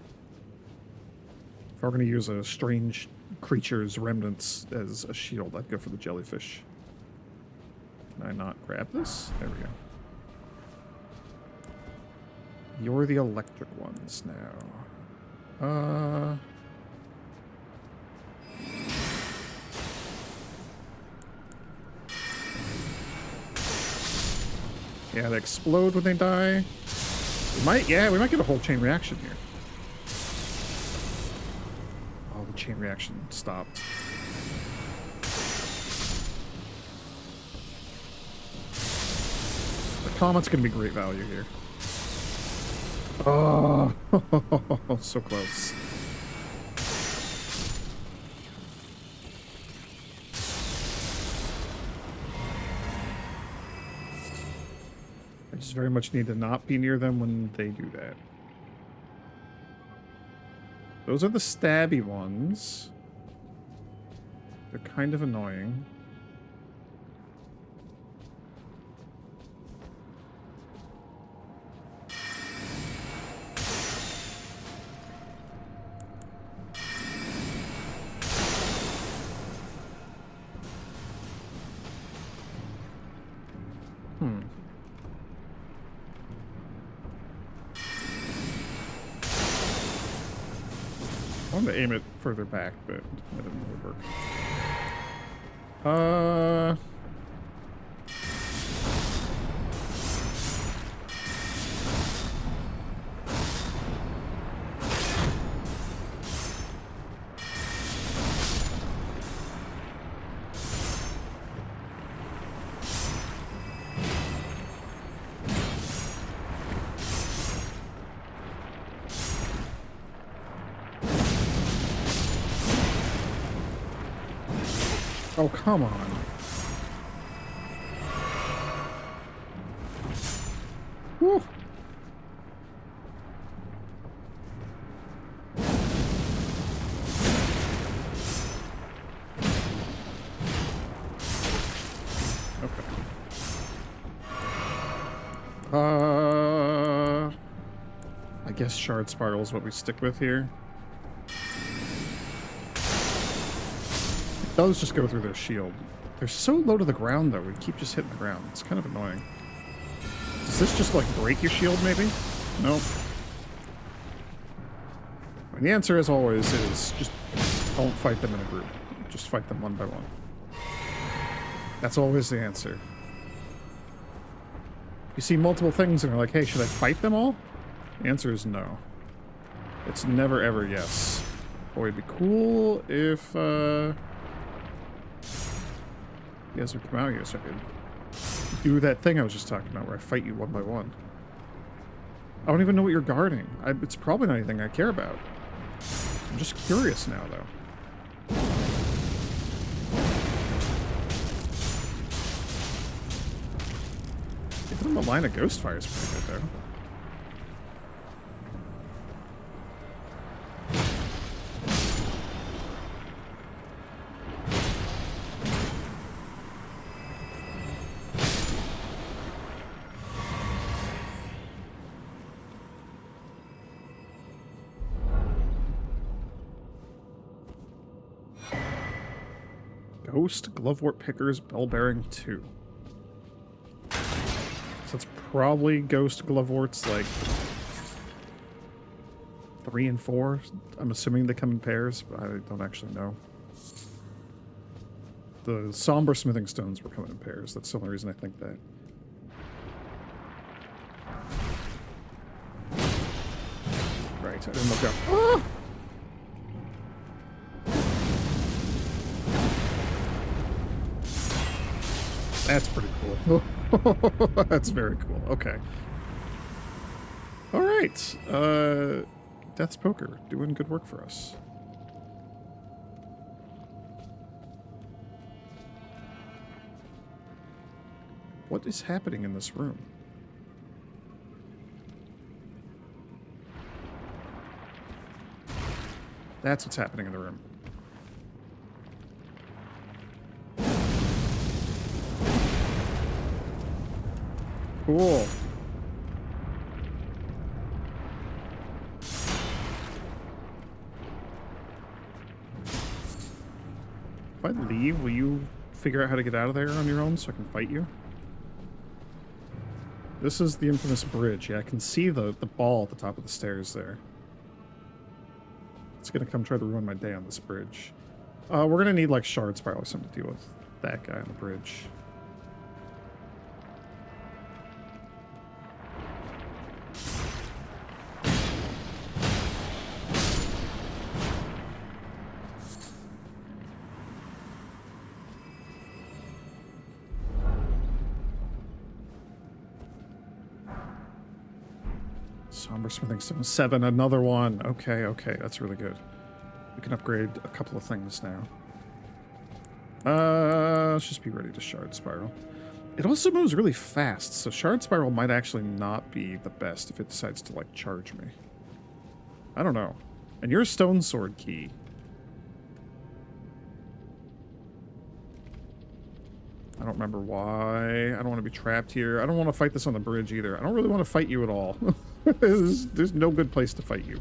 If I were going to use a strange creature's remnants as a shield, I'd go for the jellyfish. Can I not grab this? There we go. You're the electric ones now. Yeah, they explode when they die. We might get a whole chain reaction here. Oh, the chain reaction stopped. The comet's gonna be great value here. Oh, so close. I just very much need to not be near them when they do that. Those are the stabby ones. They're kind of annoying. I wanted to aim it further back, but that didn't really work. Oh, come on. Woo. Okay. I guess shard spiral is what we stick with here. Those just go through their shield. They're so low to the ground, though. We keep just hitting the ground. It's kind of annoying. Does this just, like, break your shield, maybe? Nope. And the answer, as always, is just don't fight them in a group. Just fight them one by one. That's always the answer. You see multiple things and you're like, hey, should I fight them all? The answer is no. It's never, ever yes. Boy, it'd be cool if, you guys would come out here so I could do that thing I was just talking about where I fight you one by one. I don't even know what you're guarding. It's probably not anything I care about. I'm just curious now, though. Give them a line of ghost fire is pretty good, though. Ghost Glovewort Pickers Bell Bearing 2. So it's probably Ghost Gloveworts like 3 and 4. I'm assuming they come in pairs, but I don't actually know. The Somber Smithing Stones were coming in pairs. That's the only reason I think that. Right, I didn't look up. Ah! That's pretty cool. That's very cool. Okay. All right. Death's Poker doing good work for us. What is happening in this room? That's what's happening in the room. Cool. If I leave, will you figure out how to get out of there on your own so I can fight you? This is the infamous bridge. Yeah, I can see the ball at the top of the stairs there. It's gonna come try to ruin my day on this bridge. We're gonna need, like, shard spiral or something to deal with that guy on the bridge. Somber Smithing Stone 7, another one. Okay, okay, that's really good. We can upgrade a couple of things now. Let's just be ready to Shard Spiral. It also moves really fast, so Shard Spiral might actually not be the best if it decides to, like, charge me. I don't know. And you're a Stone Sword key. I don't remember why. I don't want to be trapped here. I don't want to fight this on the bridge either. I don't really want to fight you at all. There's no good place to fight you.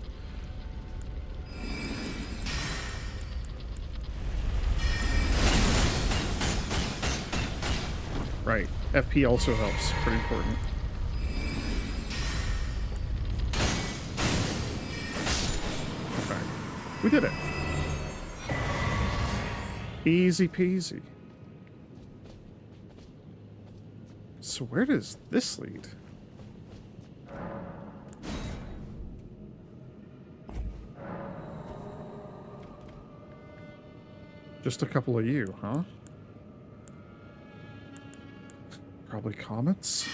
Right. FP also helps. Pretty important. Okay. We did it. Easy peasy. So where does this lead? Just a couple of you, huh? Probably comets?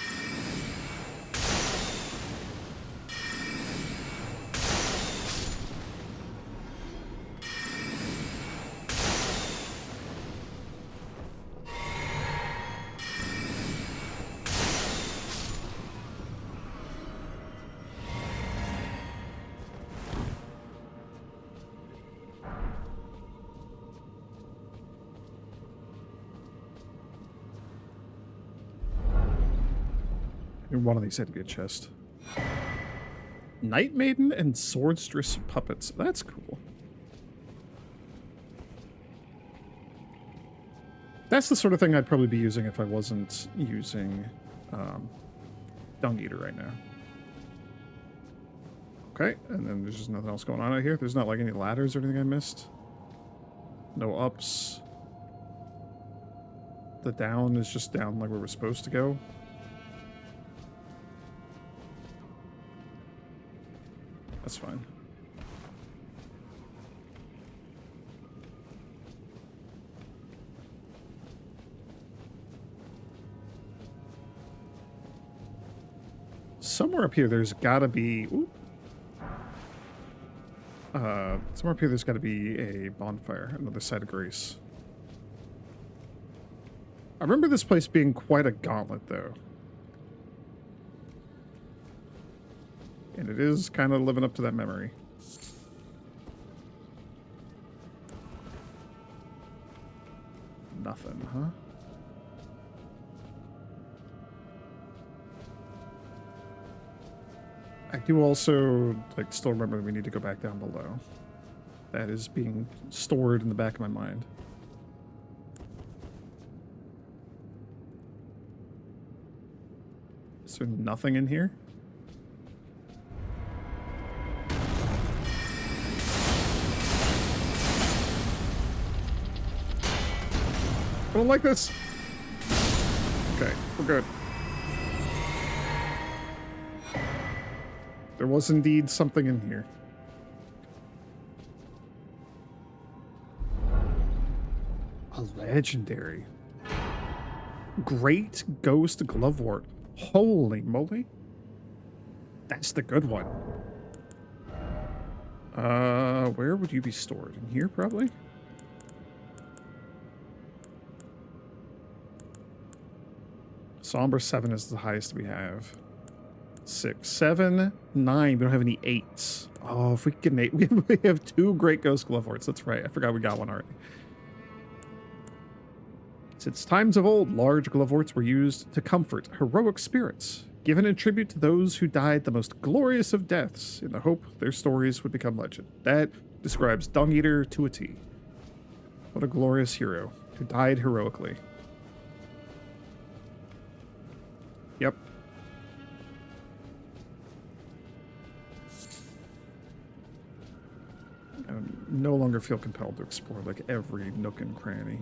One of these had to be a chest. Night Maiden and Swordstress puppets. That's cool. That's the sort of thing I'd probably be using if I wasn't using Dung Eater right now. Okay, and then there's just nothing else going on out here. There's not like any ladders or anything I missed. No ups. The down is just down like where we're supposed to go. That's fine. Somewhere up here there's gotta be... Ooh. Somewhere up here there's gotta be a bonfire, another site of grace. I remember this place being quite a gauntlet, though. And it is kind of living up to that memory. Nothing, huh? I do also, like, still remember that we need to go back down below. That is being stored in the back of my mind. Is there nothing in here? I don't like this. Okay, we're good. There was indeed something in here. A legendary. Great Ghost Glovewort. Holy moly. That's the good one. Where would you be stored? In here, probably? Somber 7 is the highest we have. 6, 7, 9. We don't have any 8s. Oh, if we could get an 8. We have 2 Great Ghost Gloveworts. That's right. I forgot we got one already. Since times of old, large gloveworts were used to comfort heroic spirits, given in tribute to those who died the most glorious of deaths, in the hope their stories would become legend. That describes Dung Eater to a T. What a glorious hero who died heroically. Yep. I no longer feel compelled to explore like every nook and cranny.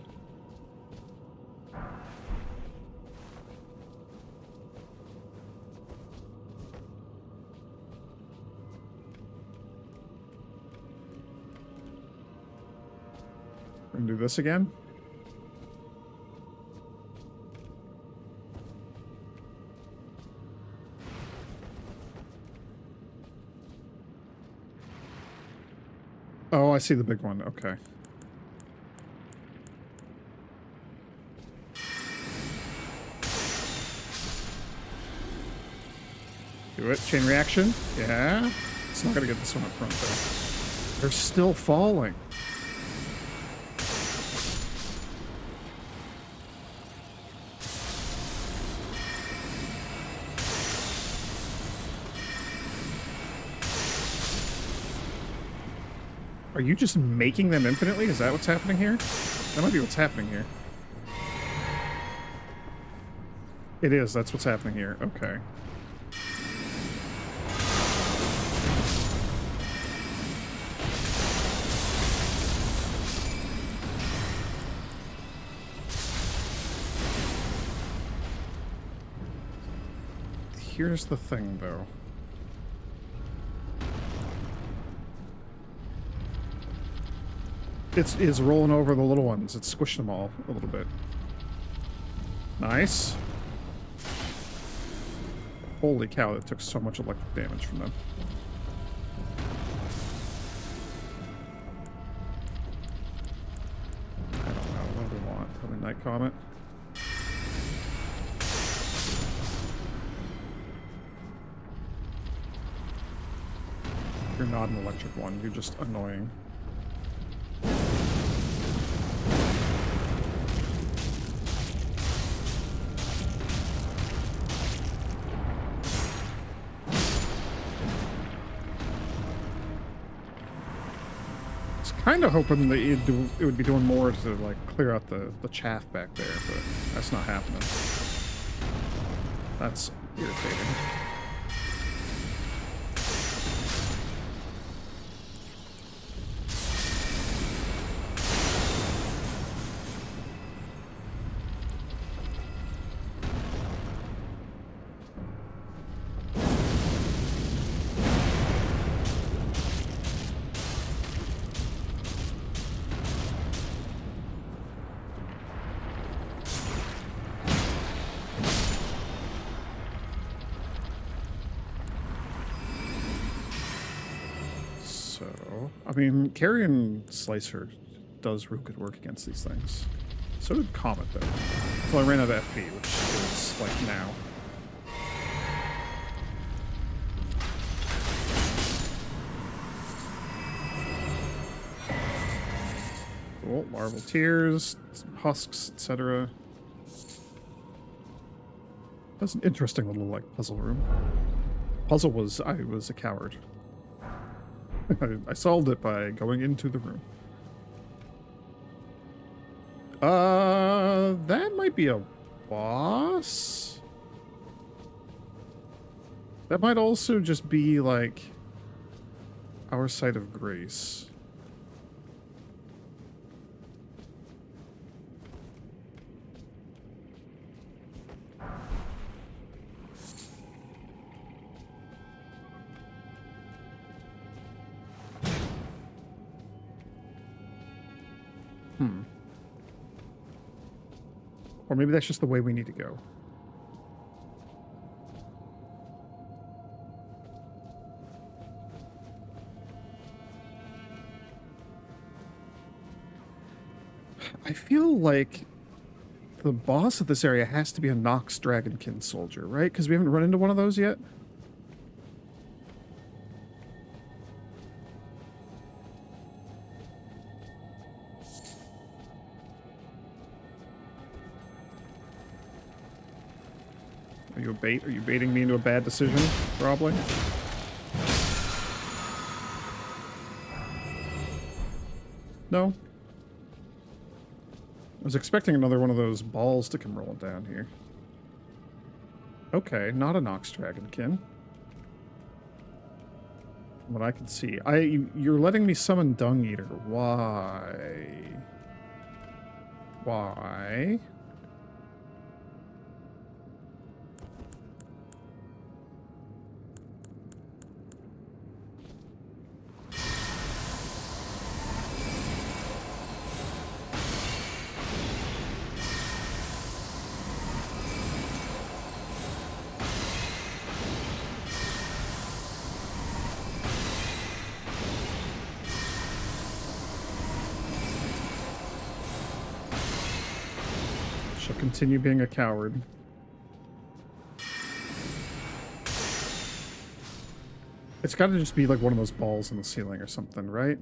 We're gonna do this again. Oh, I see the big one. Okay. Do it. Chain reaction. Yeah. It's not gonna get this one up front, though. They're still falling. Are you just making them infinitely? Is that what's happening here? That might be what's happening here. It is. That's what's happening here. Okay. Here's the thing, though. It's rolling over the little ones. It's squishing them all a little bit. Nice. Holy cow, that took so much electric damage from them. I don't know. What do we want? Probably Night Comet. You're not an electric one. You're just annoying. Kind of hoping that it would be doing more to like clear out the chaff back there, but that's not happening. That's irritating. I mean, Carrion Slicer does real good work against these things. So did Comet, though. Until I ran out of FP, which is, like, now. Cool. Larval Tears, some husks, etc. That's an interesting little, like, puzzle room. Puzzle was, I was a coward. I solved it by going into the room. That might be a boss? That might also just be, like, our site of grace. Or maybe that's just the way we need to go. I feel like the boss of this area has to be a Nox Dragonkin soldier, right? Because we haven't run into one of those yet. Are you a bait? Are you baiting me into a bad decision, probably? No? I was expecting another one of those balls to come rolling down here. Okay, not a Nox Dragonkin. What I can see. You're letting me summon Dung Eater. Why? Why? Continue being a coward. It's got to just be like one of those balls in the ceiling or something, right?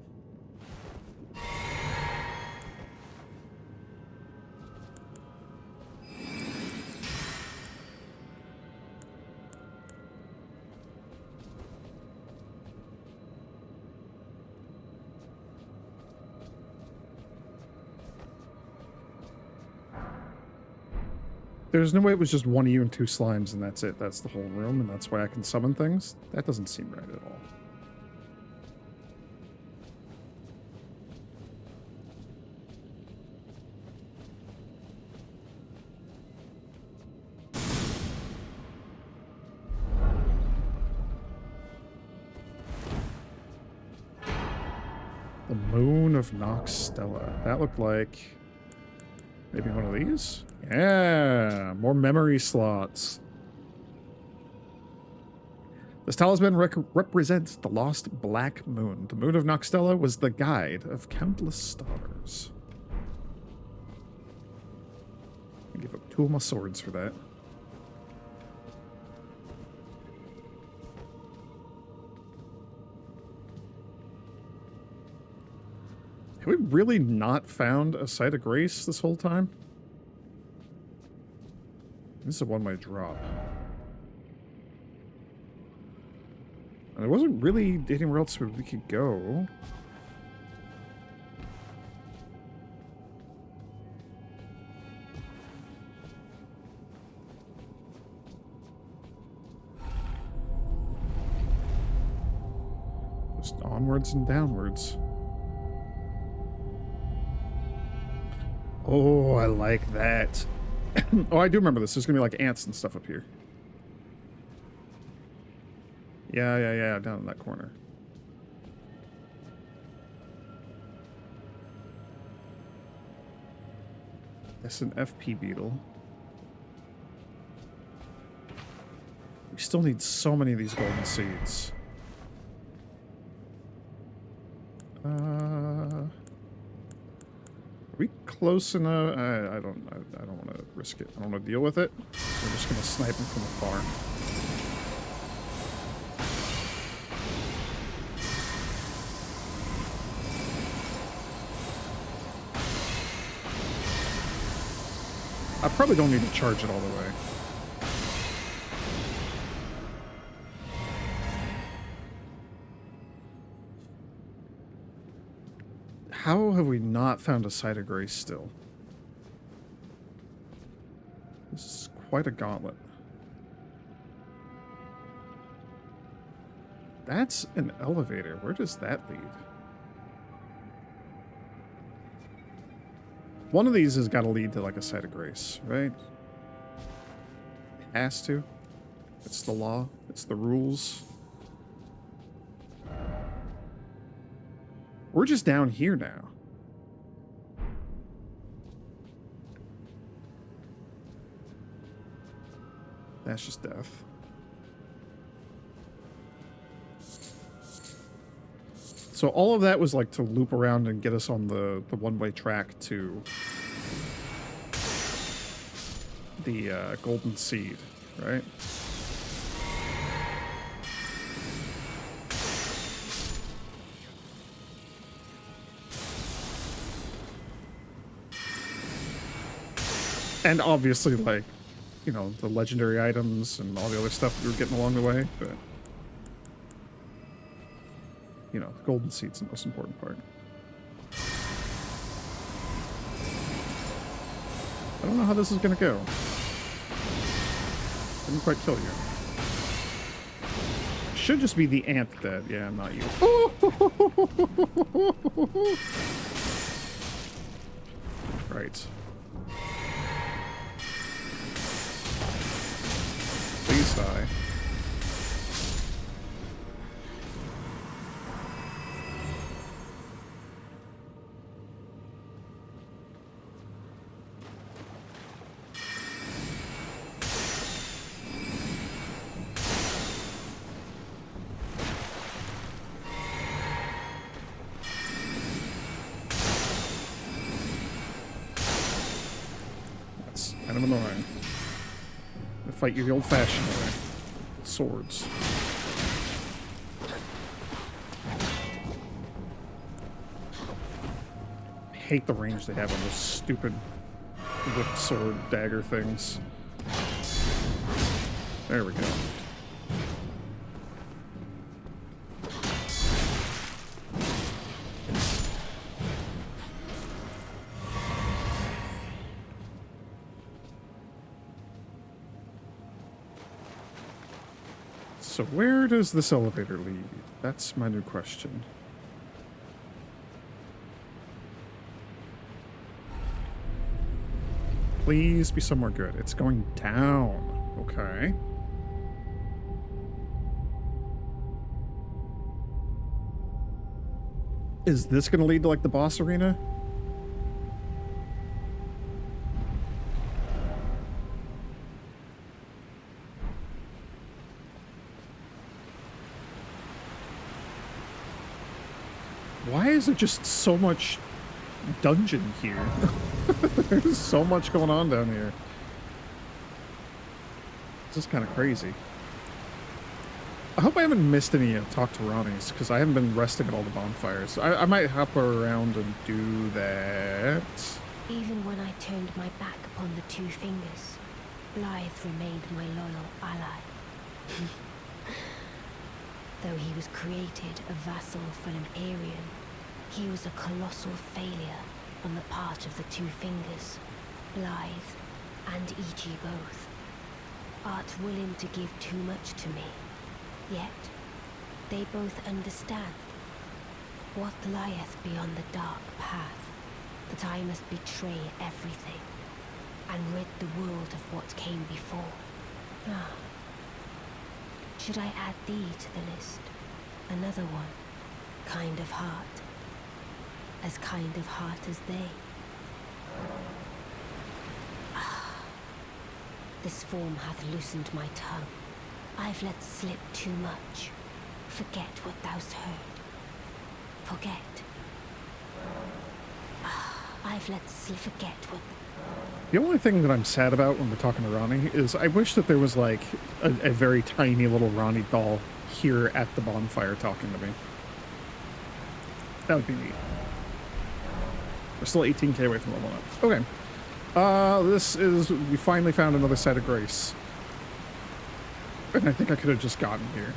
There's no way it was just one of you and two slimes and that's it. That's the whole room and that's why I can summon things. That doesn't seem right at all. The Moon of Nox Stella. That looked like maybe one of these? Yeah, more memory slots. This talisman represents the lost black moon. The Moon of Noxtella was the guide of countless stars. I give up two of my swords for that. Have we really not found a site of grace this whole time? This is a one-way drop. And there wasn't really anywhere else where we could go. Just onwards and downwards. Oh, I like that. Oh, I do remember this. There's gonna be like ants and stuff up here. Yeah, down in that corner. That's an FP beetle. We still need so many of these golden seeds. Are we close enough? I don't want to risk it. I don't want to deal with it. We're just gonna snipe him from afar. I probably don't need to charge it all the way. How have we not found a site of grace still? This is quite a gauntlet. That's an elevator. Where does that lead? One of these has got to lead to like a site of grace, right? It has to. It's the law. It's the rules. We're just down here now. That's just death. So all of that was like to loop around and get us on the one-way track to the golden seed, right? And obviously, like, you know, the legendary items and all the other stuff we were getting along the way, but, you know, the golden seed's the most important part. I don't know how this is gonna go. Didn't quite kill you. Should just be the ant that, yeah, not you. Right. Please die. That's kind of annoying. I fight you the old-fashioned way. With swords. I hate the range they have on those stupid whip sword dagger things. There we go. So where does this elevator lead? That's my new question. Please be somewhere good. It's going down. Okay. Is this going to lead to, like, the boss arena? Why is there just so much dungeon here? There's so much going on down here. This is kind of crazy. I hope I haven't missed any talk to Ranni's, because I haven't been resting at all the bonfires. I might hop around and do that. Even when I turned my back upon the Two Fingers, Blythe remained my loyal ally. Though he was created a vassal for an Empyrean, he was a colossal failure on the part of the Two Fingers, Blythe and E.G. both. Art willing to give too much to me, yet they both understand what lieth beyond the dark path, that I must betray everything and rid the world of what came before. Ah. Should I add thee to the list? Another one. Kind of heart. As kind of heart as they. Ah. This form hath loosened my tongue. I've let slip too much. Forget what thou'st heard. Forget. Ah. I've let slip. Forget what... The only thing that I'm sad about when we're talking to Ranni is I wish that there was, like, a very tiny little Ranni doll here at the bonfire talking to me. That would be neat. We're still 18k away from level up. Okay. This is... We finally found another site of grace. And I think I could have just gotten here.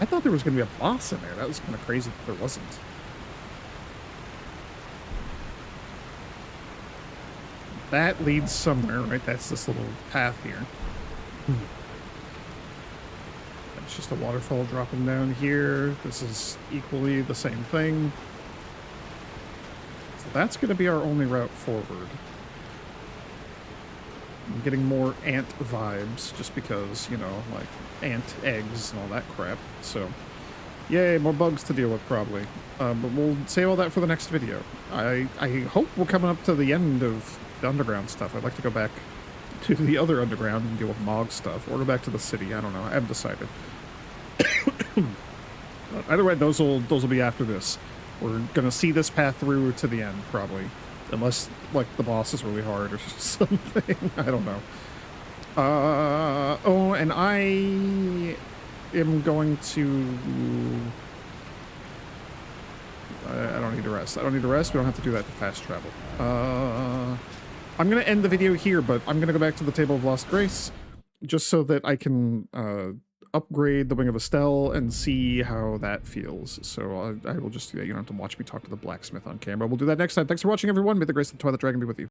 I thought there was going to be a boss in there. That was kind of crazy that there wasn't. That leads somewhere, right? That's this little path here. It's just a waterfall dropping down here. This is equally the same thing. So that's going to be our only route forward. I'm getting more ant vibes just because, you know, like ant eggs and all that crap. So, yay, more bugs to deal with probably. But we'll save all that for the next video. I hope we're coming up to the end of the underground stuff. I'd like to go back to the other underground and deal with Mog stuff, or go back to the city. I don't know. I haven't decided. Either way, those will be after this. We're gonna see this path through to the end, probably. Unless, like, the boss is really hard or something. I don't know. Oh, and I am going to... I don't need to rest. I don't need to rest. We don't have to do that to fast travel. I'm going to end the video here, but I'm going to go back to the Table of Lost Grace just so that I can upgrade the Wing of Estelle and see how that feels. So I will just do that. You don't have to watch me talk to the blacksmith on camera. We'll do that next time. Thanks for watching, everyone. May the grace of the Twilight Dragon be with you.